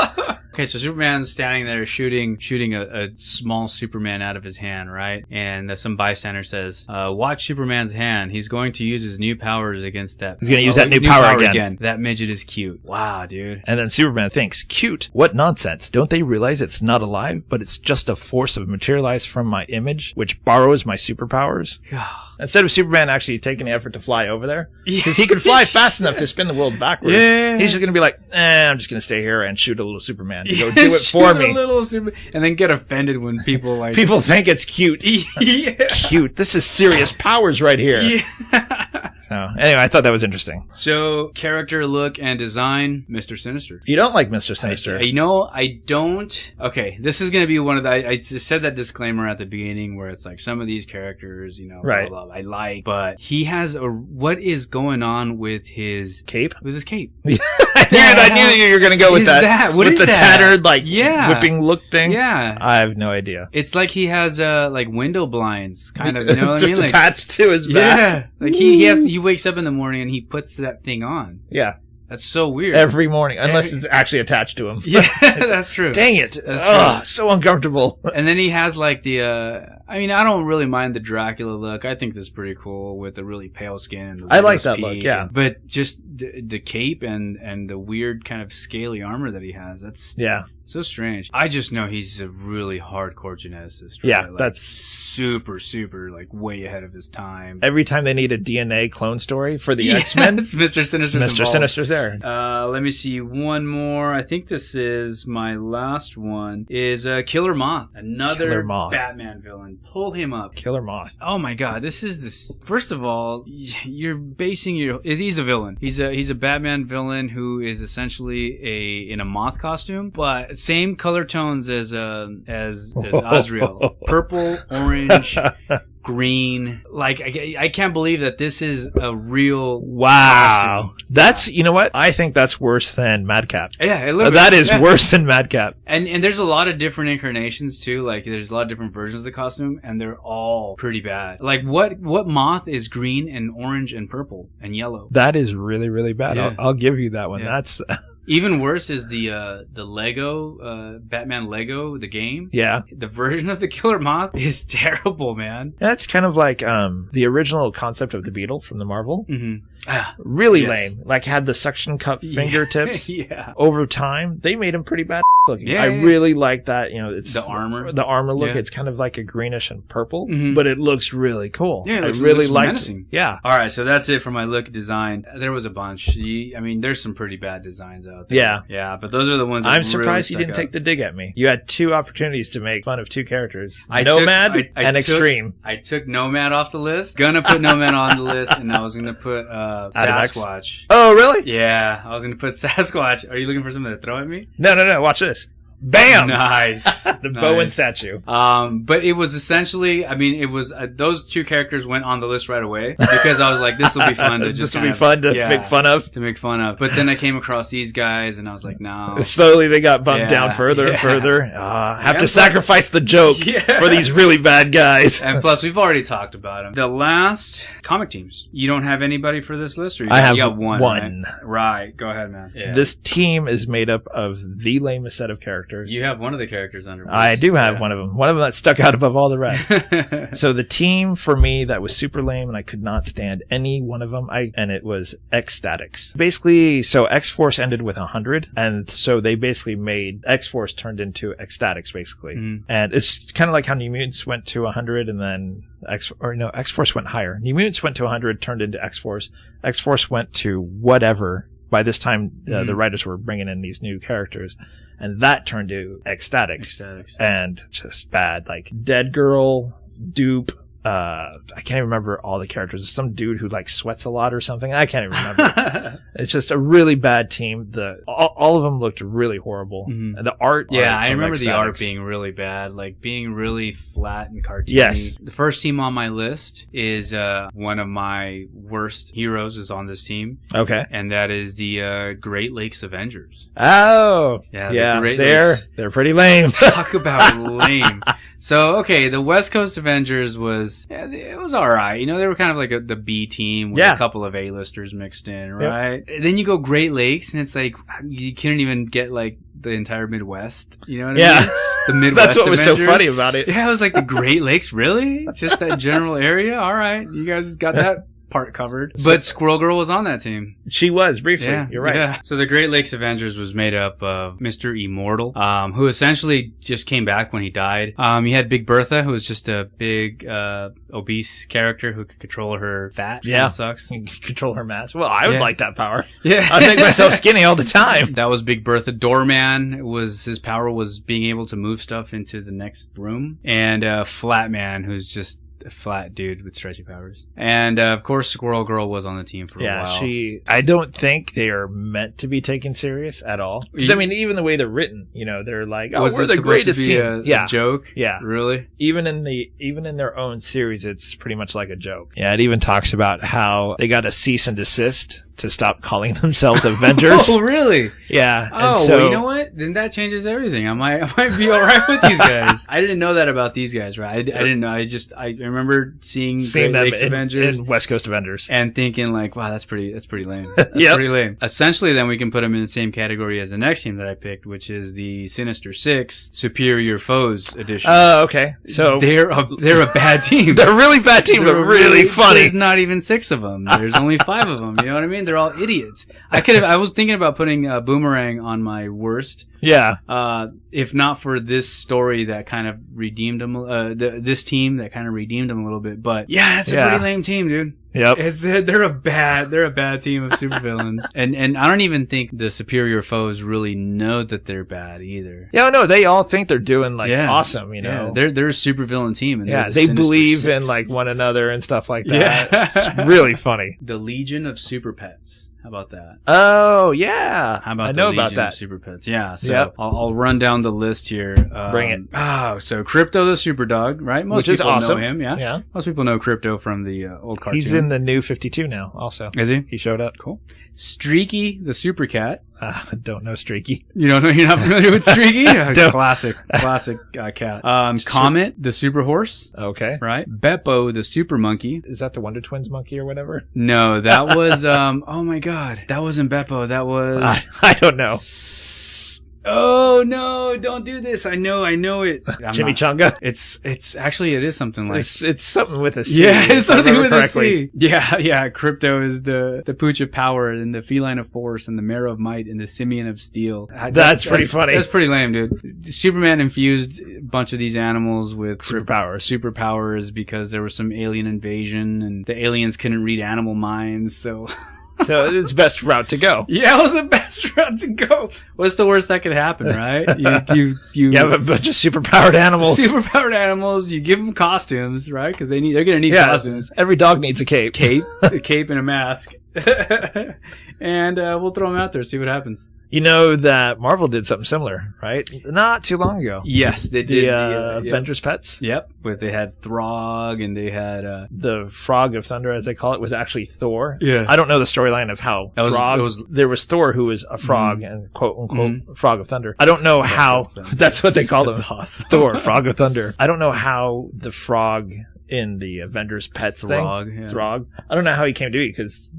Okay, so Superman's standing there shooting a small Superman out of his hand, right? And some bystander says, watch Superman's hand. He's going to use his new powers against that. He's going to use that new power again. That midget is cute. Wow, dude. And then Superman thinks, cute? What nonsense. Don't they realize it's not alive, but it's just a force of materialized from my image, which borrows my superpowers? Instead of Superman actually taking the effort to fly over there, because he could fly fast enough to spin the world backwards, he He's just going to be like, I'm just going to stay here and shoot a little Superman. Go do it for me. And then get offended when people like... People think it's cute. Yeah. Cute. This is serious powers right here. Yeah. So, anyway, I thought that was interesting. So, character, look, and design, Mr. Sinister. You don't like Mr. Sinister. I don't. Okay, this is going to be one of the... I said that disclaimer at the beginning where it's like some of these characters, you know, right. blah, blah, I like, but he has a... What is going on with his... Cape? With his cape. I knew you were going to go with that. What with is the that? tattered, like, whipping look thing? Yeah. I have no idea. It's like he has, like, window blinds, kind of, you know what I mean? Just attached to his back. Yeah. Like, he wakes up in the morning and he puts that thing on. Yeah. That's so weird. Every morning, unless it's actually attached to him. Yeah, that's true. Dang it. That's true. So uncomfortable. And then he has like the, I mean, I don't really mind the Dracula look. I think that's pretty cool with the really pale skin. And the I like that look, yeah. But just the cape and the weird kind of scaly armor that he has, that's so strange. I just know he's a really hardcore geneticist. Right? Yeah, like, that's super, super, like way ahead of his time. Every time they need a DNA clone story for the X-Men, Mr. Sinister's there. Let me see one more. I think this is my last one. Is Killer Moth, another Batman villain. Pull him up. Killer Moth. Oh my God, this is this. First of all, you're basing he's a villain. He's a Batman villain who is essentially in a moth costume, but same color tones as Azrael. Purple, orange, green. Like, I can't believe that this is a real costume. That's, you know what? I think that's worse than Madcap. Yeah, that is worse than Madcap. And there's a lot of different incarnations too. Like, there's a lot of different versions of the costume, and they're all pretty bad. Like, what moth is green and orange and purple and yellow? That is really, really bad. Yeah. I'll give you that one. Yeah. That's... Even worse is the Lego, Batman Lego, the game. Yeah. The version of the Killer Moth is terrible, man. That's kind of like the original concept of the Beetle from the Marvel. Mm-hmm. Really lame. Like, had the suction cup fingertips. Yeah. Over time, they made him pretty bad looking. Yeah, I really like that. You know, it's the armor. The armor look. Yeah. It's kind of like a greenish and purple, mm-hmm. but it looks really cool. Yeah, I really like menacing. It. Yeah. All right, so that's it for my look design. There was a bunch. I mean, there's some pretty bad designs out there. Yeah. Yeah, but those are the ones that I'm surprised really you didn't take the dig at me. You had 2 opportunities to make fun of 2 characters. I Nomad and Extreme. I took Nomad off the list. Gonna put Nomad on the list, and I was gonna put Sasquatch. Oh, really? Yeah, I was gonna put Sasquatch. Are you looking for something to throw at me? No. Watch this. Bam! Nice. The Bowen statue. But it was essentially, I mean, it was, those 2 characters went on the list right away because I was like, this will be fun to just make fun of. To make fun of. But then I came across these guys and I was like, no. Slowly they got bumped down further and further. Have to sacrifice the joke for these really bad guys. And plus, we've already talked about them. The last comic teams. You don't have anybody for this list? Or you got one. Right. Go ahead, man. Yeah. This team is made up of the lamest set of characters. You have one of the characters under. I do have one of them. One of them that stuck out above all the rest. So the team for me that was super lame, and I could not stand any one of them. And it was X-Statix. Basically, so X-Force ended with 100, and so they basically made X-Force turned into X-Statix, basically. Mm. And it's kind of like how New Mutants went to 100, and then X-Force went higher. New Mutants went to 100, turned into X-Force. X-Force went to whatever. By this time, the writers were bringing in these new characters. And that turned to X-Statix. And just bad. Like, Dead Girl, Dupe, I can't even remember all the characters. There's some dude who, like, sweats a lot or something. I can't even remember. It's just a really bad team. All of them looked really horrible. Mm-hmm. The art... Yeah, I remember the art being really bad. Like, being really flat and cartoony. Yes. The first team on my list is one of my worst heroes is on this team. Okay. And that is the Great Lakes Avengers. Oh! Yeah, they're pretty lame. Talk about lame. So, okay, the West Coast Avengers it was alright. You know, they were kind of like the B team with a couple of A-listers mixed in, right? Yep. Then you go Great Lakes, and it's like, you couldn't even get, like, the entire Midwest. You know what I mean? The Midwest That's what Avengers. was so funny about it. Yeah, I was like, the Great Lakes? Really? Just that general area? Alright, you guys got that part covered. But Squirrel Girl was on that team. She was briefly. Yeah, You're right. Yeah. So the Great Lakes Avengers was made up of Mr. Immortal, who essentially just came back when he died. You had Big Bertha, who was just a big, obese character who could control her fat. Yeah. Sucks. Control her mass. Well, I would like that power. Yeah. I'd make myself skinny all the time. That was Big Bertha. Doorman his power was being able to move stuff into the next room. And Flatman, who's just a flat dude with stretchy powers. And of course, Squirrel Girl was on the team for a while. I don't think they are meant to be taken serious at all. I mean, even the way they're written, they're like, "Oh, we're the greatest team." A joke? Yeah, really? Even in their own series, it's pretty much like a joke. Yeah, it even talks about how they got a cease and desist to stop calling themselves Avengers. Oh, really? Yeah. Oh, well, you know what? Then that changes everything. I might be all right with these guys. I didn't know that about these guys, right? I didn't know. I remember seeing Great Lakes Avengers and West Coast Avengers and thinking like, wow, that's pretty lame. That's pretty lame. Essentially, then we can put them in the same category as the next team that I picked, which is the Sinister Six Superior Foes edition. Oh, okay. So they're a bad team. They're a really bad team, but really funny. There's not even 6 of them. There's only 5 of them. You know what I mean? They're all idiots. I was thinking about putting Boomerang on my worst. Yeah. If not for this story that kind of redeemed them, this team that kind of redeemed them a little bit. But yeah, it's a pretty lame team, dude. Yep. They're a bad team of supervillains. and I don't even think the Superior Foes really know that they're bad either. Yeah, no, they all think they're doing awesome, Yeah, they're a supervillain team. And they believe in like one another and stuff like that. Yeah. It's really funny. The Legion of Super Pets. How about that? Oh, yeah. How about I the know Legion about that. of Super Pets? Yeah, so I'll run down the list here. Bring it. Oh, so Crypto the Super Dog, right? Most Which people is awesome. know him, yeah. Most people know Crypto from the old cartoon. He's in the new 52 now, also. Is he? He showed up. Cool. Streaky the Super Cat. Don't know Streaky. You don't know? You're not familiar with Streaky? Classic cat. Comet the Super Horse. Okay. Right. Beppo the Super Monkey. Is that the Wonder Twins monkey or whatever? No, that was oh my god, that wasn't Beppo. That was I don't know. Oh no! Don't do this. I know it. Chimichanga. It's actually it is something like it's something with a C. Yeah, it's something with a C. Yeah. Crypto is the Pooch of Power and the Feline of Force and the Mare of Might and the Simian of Steel. That's pretty funny. That's pretty lame, dude. Superman infused a bunch of these animals with superpowers because there was some alien invasion and the aliens couldn't read animal minds, so. So it's the best route to go. Yeah, it was the best route to go. What's the worst that could happen, right? You have a bunch of superpowered animals. You give them costumes, right? Because they're gonna need costumes. Every dog needs a cape. A cape and a mask. And we'll throw them out there, see what happens. You know that Marvel did something similar, right? Not too long ago. Yes, they did. The Avengers Pets. Yep, but they had Throg and they had the Frog of Thunder, as they call it, was actually Thor. Yeah, I don't know the storyline of how there was Thor who was a frog and quote unquote Frog of Thunder. I don't know how that's what they call him. Awesome. Thor, Frog of Thunder. I don't know how the frog in the Avengers Pets Throg. I don't know how he came to be because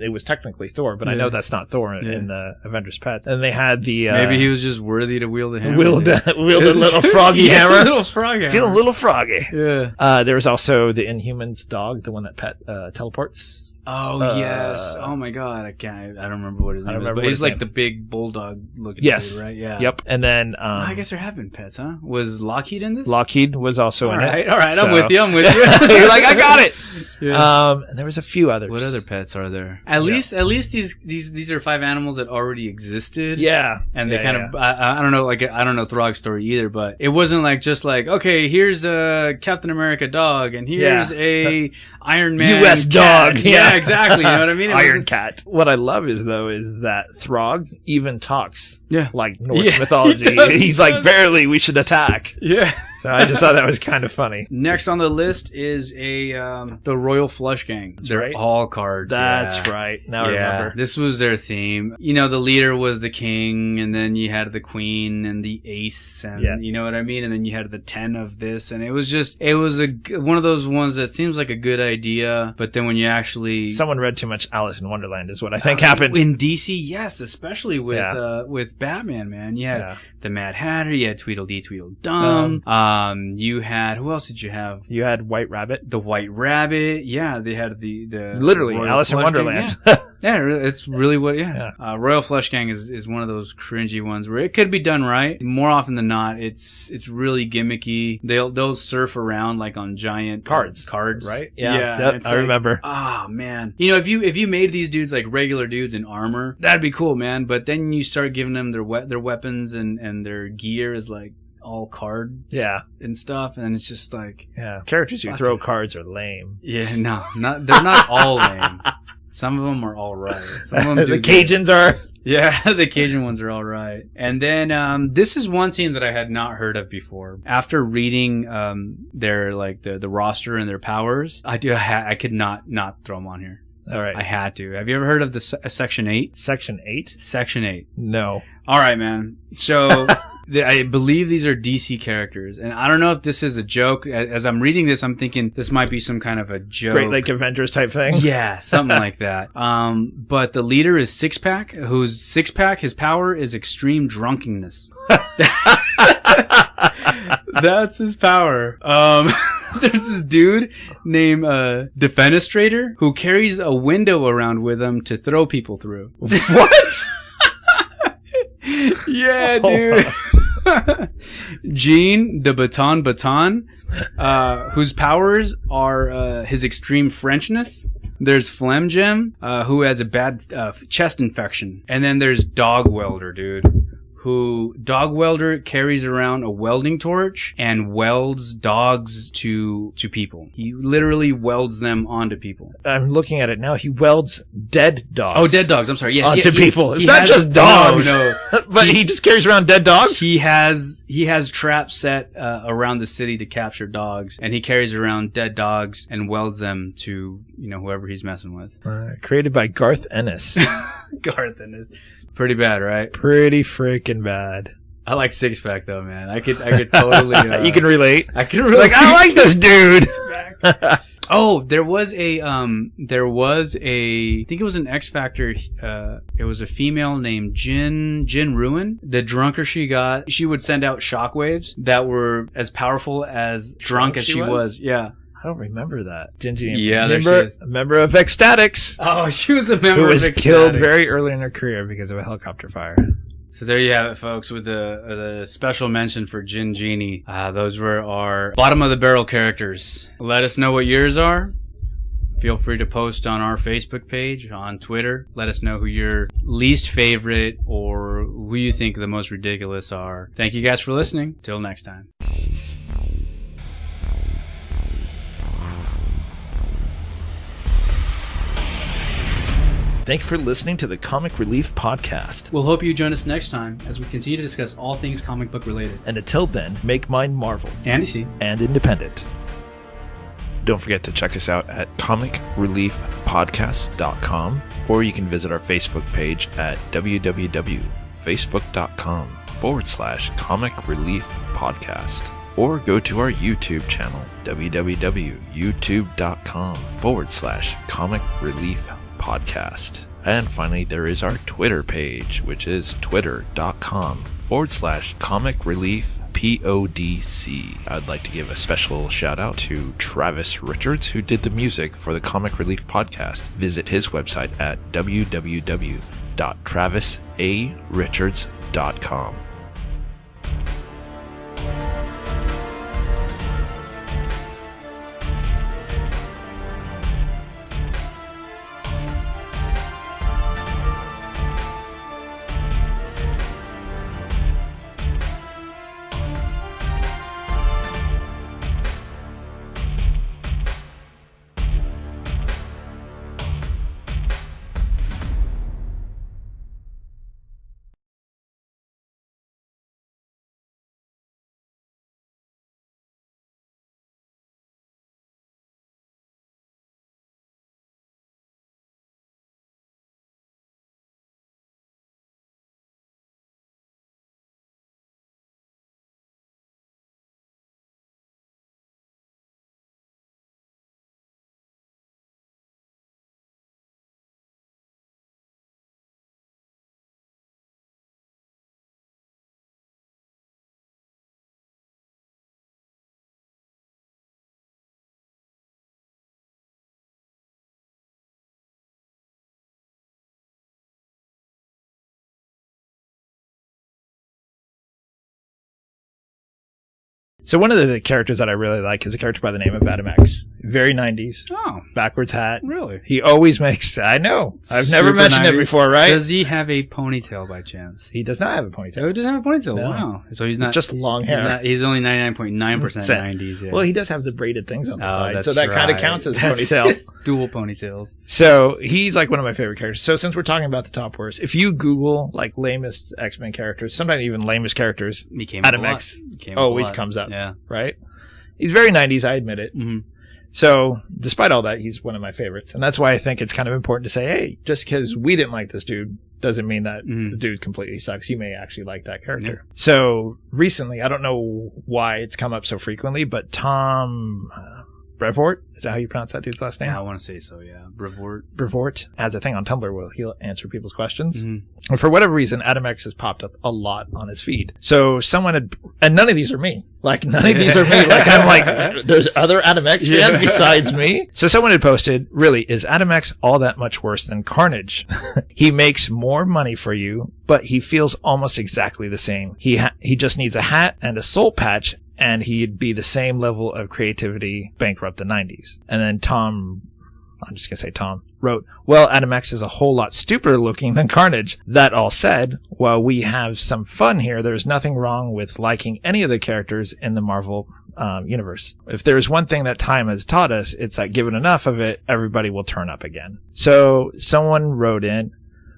it was technically Thor, but I know that's not Thor in the Avengers Pets. And they had the maybe he was just worthy to wield the hammer. Wield a little froggy hammer. Little frog hammer. Feeling a little froggy. Yeah. There was also the Inhumans dog, the one that teleports. Oh yes! Oh my god! I don't remember what his name is, but he's like the big bulldog looking dude, right? Yeah. Yep. And then I guess there have been pets, huh? Was Lockheed in this? Lockheed was also in it. All right, I'm with you. You're like, I got it. Yeah. And there was a few others. What other pets are there? At least these are 5 animals that already existed. Yeah. And they kind of I don't know, like I don't know Throg's story either, but it wasn't like just like, okay, here's a Captain America dog and here's a Iron Man US cat. dog. Yeah, exactly. You know what I mean? Iron Cat. What I love is that Throg even talks like Norse mythology. He's like, verily, we should attack. Yeah. So I just thought that was kind of funny. Next on the list is the Royal Flush Gang. They're all cards. That's right. Now I remember. This was their theme. You know, the leader was the king, and then you had the queen and the ace, and you know what I mean? And then you had the 10 of this, and it was one of those ones that seems like a good idea, but then when you actually... Someone read too much Alice in Wonderland is what I think happened. In DC, yes, especially with Batman, man. You had the Mad Hatter, you had Tweedledee Tweedledum. You had, who else did you have? You had White Rabbit. The White Rabbit. Yeah, they had the Literally, Royal Alice in Flush Wonderland. Gang. Yeah, it's really what. Yeah, Royal Flush Gang is one of those cringy ones where it could be done right. More often than not, it's really gimmicky. They'll surf around like on giant cards, right? Yeah, I remember. Ah, man. You know, if you made these dudes like regular dudes in armor, that'd be cool, man. But then you start giving them their weapons and their gear is like all cards, and stuff, and it's just like, characters who throw cards are lame. Yeah, no, they're not all lame. Some of them are all right. Some of them do the Cajuns are. Yeah, the Cajun ones are all right. And then this is one team that I had not heard of before. After reading their like the roster and their powers, I could not throw them on here. All right, I had to. Have you ever heard of the Section 8? Section 8? Section 8. No. All right, man. So I believe these are DC characters, and I don't know if this is a joke. As I'm reading this, I'm thinking this might be some kind of a joke. Great Lake Avengers type thing? Yeah, something like that. But the leader is Six-Pack, whose Six-Pack, his power is extreme drunkenness. That's his power. There's this dude named Defenestrator who carries a window around with him to throw people through. What? Yeah, dude. Jean, the Baton, whose powers are his extreme Frenchness. There's Flemgem, who has a bad chest infection. And then there's Dog Welder, dude. Dog Welder carries around a welding torch and welds dogs to people. He literally welds them onto people. I'm looking at it now. He welds dead dogs. Oh, dead dogs. I'm sorry. Yes, onto people. It's not just dogs. No. But he just carries around dead dogs? He has traps set around the city to capture dogs, and he carries around dead dogs and welds them to, whoever he's messing with. Created by Garth Ennis. Garth Ennis. Pretty bad, right? Pretty freaking bad. I like Six-Pack though, man. I could totally. You can relate. I can relate. Like, I like this dude. Oh, there was a. I think it was an X Factor. It was a female named Jin Ruin. The drunker she got, she would send out shockwaves that were as powerful as drunk as she was. Yeah. I don't remember that. Gingy. Yeah, there she is. A member of Ecstatics. Oh, she was a member of Ecstatics. Who was killed very early in her career because of a helicopter fire. So there you have it, folks, with the special mention for Jin Genie. Those were our bottom of the barrel characters. Let us know what yours are. Feel free to post on our Facebook page, on Twitter. Let us know who your least favorite or who you think the most ridiculous are. Thank you guys for listening. Till next time. Thank you for listening to the Comic Relief Podcast. We'll hope you join us next time as we continue to discuss all things comic book related. And until then, make mine Marvel. And DC. And independent. Don't forget to check us out at comicreliefpodcast.com, or you can visit our Facebook page at www.facebook.com/Comic Relief Podcast. Or go to our YouTube channel, www.youtube.com/Comic Relief Podcast. And finally, there is our Twitter page, which is twitter.com/Comic Relief PODC. I'd like to give a special shout out to Travis Richards, who did the music for the Comic Relief Podcast. Visit his website at www.travisarichards.com. So one of the characters that I really like is a character by the name of Adam X. Very 90s. Oh, Backwards hat. really? He always makes... I know. I've never Super mentioned it 90s. before, right? Does he have a ponytail by chance? He does not have a ponytail. Oh, he doesn't have a ponytail. No. Wow. So he's not It's just long He's, hair. not, he's only 99.9% Set. 90s. Yeah. Well, he does have the braided things on the side, that's so that kind of right. counts as That's ponytail. dual ponytails. So he's like one of my favorite characters. So since we're talking about the top worst, if you Google like lamest X-Men characters, sometimes even lamest characters, He came Adam up a lot. X He came up a always lot. comes up, Yeah. right? He's very 90s, I admit it. hmm So despite all that, he's one of my favorites. And that's why I think it's kind of important to say, hey, just because we didn't like this dude doesn't mean that Mhm. the dude completely sucks. You may actually like that character. So recently, I don't know why it's come up so frequently, but Tom Brevoort, is that how you pronounce that dude's last name? Yeah, I want to say so. Yeah, Brevoort. Brevoort has a thing on Tumblr where he'll answer people's questions. Mhm. And for whatever reason, Adam X has popped up a lot on his feed. So someone had, and none of these are me. Like, none of these are me. Like, I'm like, there's other Adam X fans Yeah. besides me. So someone had posted, really, is Adam X all that much worse than Carnage? He makes more money for you, but he feels almost exactly the same. He just needs a hat and a soul patch, and he'd be the same level of creativity bankrupt the 90s. And then Tom, I'm just going to say Tom, wrote, well, Adam X is a whole lot stupider looking than Carnage. That all said, while we have some fun here, there's nothing wrong with liking any of the characters in the Marvel universe. If there's one thing that time has taught us, it's that given enough of it, everybody will turn up again. So someone wrote in,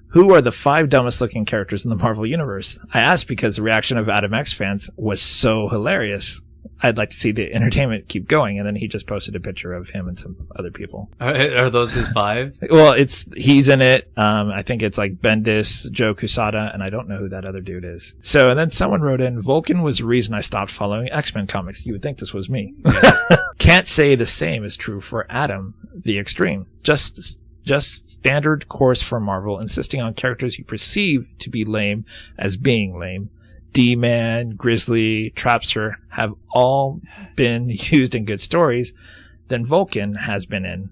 who are the 5 dumbest looking characters in the Marvel Universe? I asked because the reaction of Adam X fans was so hilarious. I'd like to see the entertainment keep going. And then he just posted a picture of him and some other people. Are those his 5? Well, he's in it. I think it's like Bendis, Joe Quesada, and I don't know who that other dude is. So, and then someone wrote in, Vulcan was the reason I stopped following X-Men comics. You would think this was me. Can't say the same is true for Adam the Extreme. Just standard course for Marvel, insisting on characters you perceive to be lame as being lame. D-Man, Grizzly, Trapster have all been used in good stories. Then Vulcan has been in,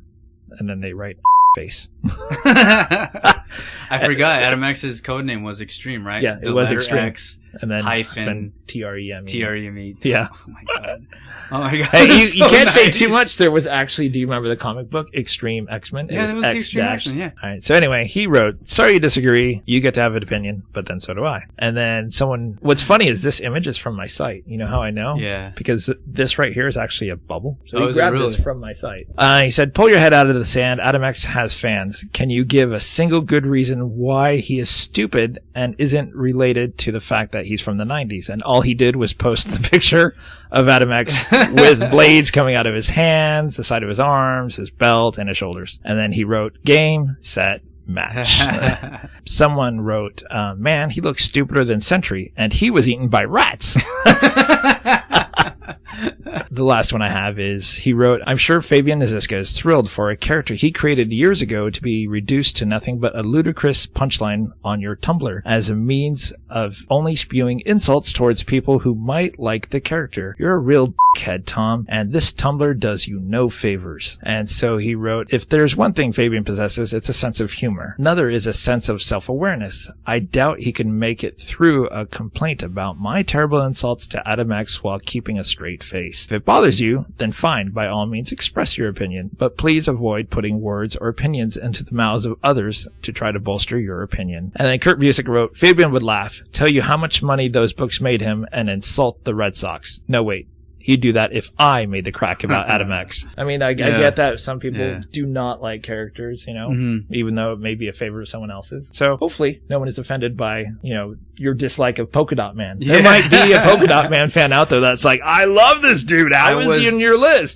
and then they write face. I forgot. Adam X's code name was Extreme, right? Yeah, it The was letter Extreme. X, And then hyphen TREME. TREME. Yeah. Oh my god. Oh my god. Hey, you That's so can't say 90s. too much. There was actually, do you remember the comic book Extreme X-Men? Yeah, it was the X Extreme dash. X-Men, yeah. All right. So anyway, he wrote, sorry you disagree. You get to have an opinion, but then so do I. And then what's funny is this image is from my site. You know how I know? Yeah. Because this right here is actually a bubble. So Oh, he is it grabbed really? this from my site. He said, pull your head out of the sand. Adam X has fans. Can you give a single good reason why he is stupid and isn't related to the fact that he's from the 90s? And all he did was post the picture of Adam X with blades coming out of his hands, the side of his arms, his belt, and his shoulders. And then he wrote, game, set, match. Someone wrote, man, he looks stupider than Sentry, and he was eaten by rats. The last one I have is, he wrote, I'm sure Fabian Naziska is thrilled for a character he created years ago to be reduced to nothing but a ludicrous punchline on your Tumblr as a means of only spewing insults towards people who might like the character. You're a real dickhead, Tom, and this Tumblr does you no favors. And so he wrote, if there's one thing Fabian possesses, it's a sense of humor. Another is a sense of self-awareness. I doubt he can make it through a complaint about my terrible insults to Adam X while keeping a straight face. If it bothers you, then fine, by all means express your opinion, but please avoid putting words or opinions into the mouths of others to try to bolster your opinion. And then Kurt Busiek wrote, Fabian would laugh, tell you how much money those books made him, and insult the Red Sox. No, wait. He'd do that if I made the crack about Adam X. I mean, I get that some people do not like characters, you know, even though it may be a favorite of someone else's. So hopefully no one is offended by, you know, your dislike of Polka Dot Man. There might be a Polka Dot Man fan out there that's like, I love this dude. How is he in your list?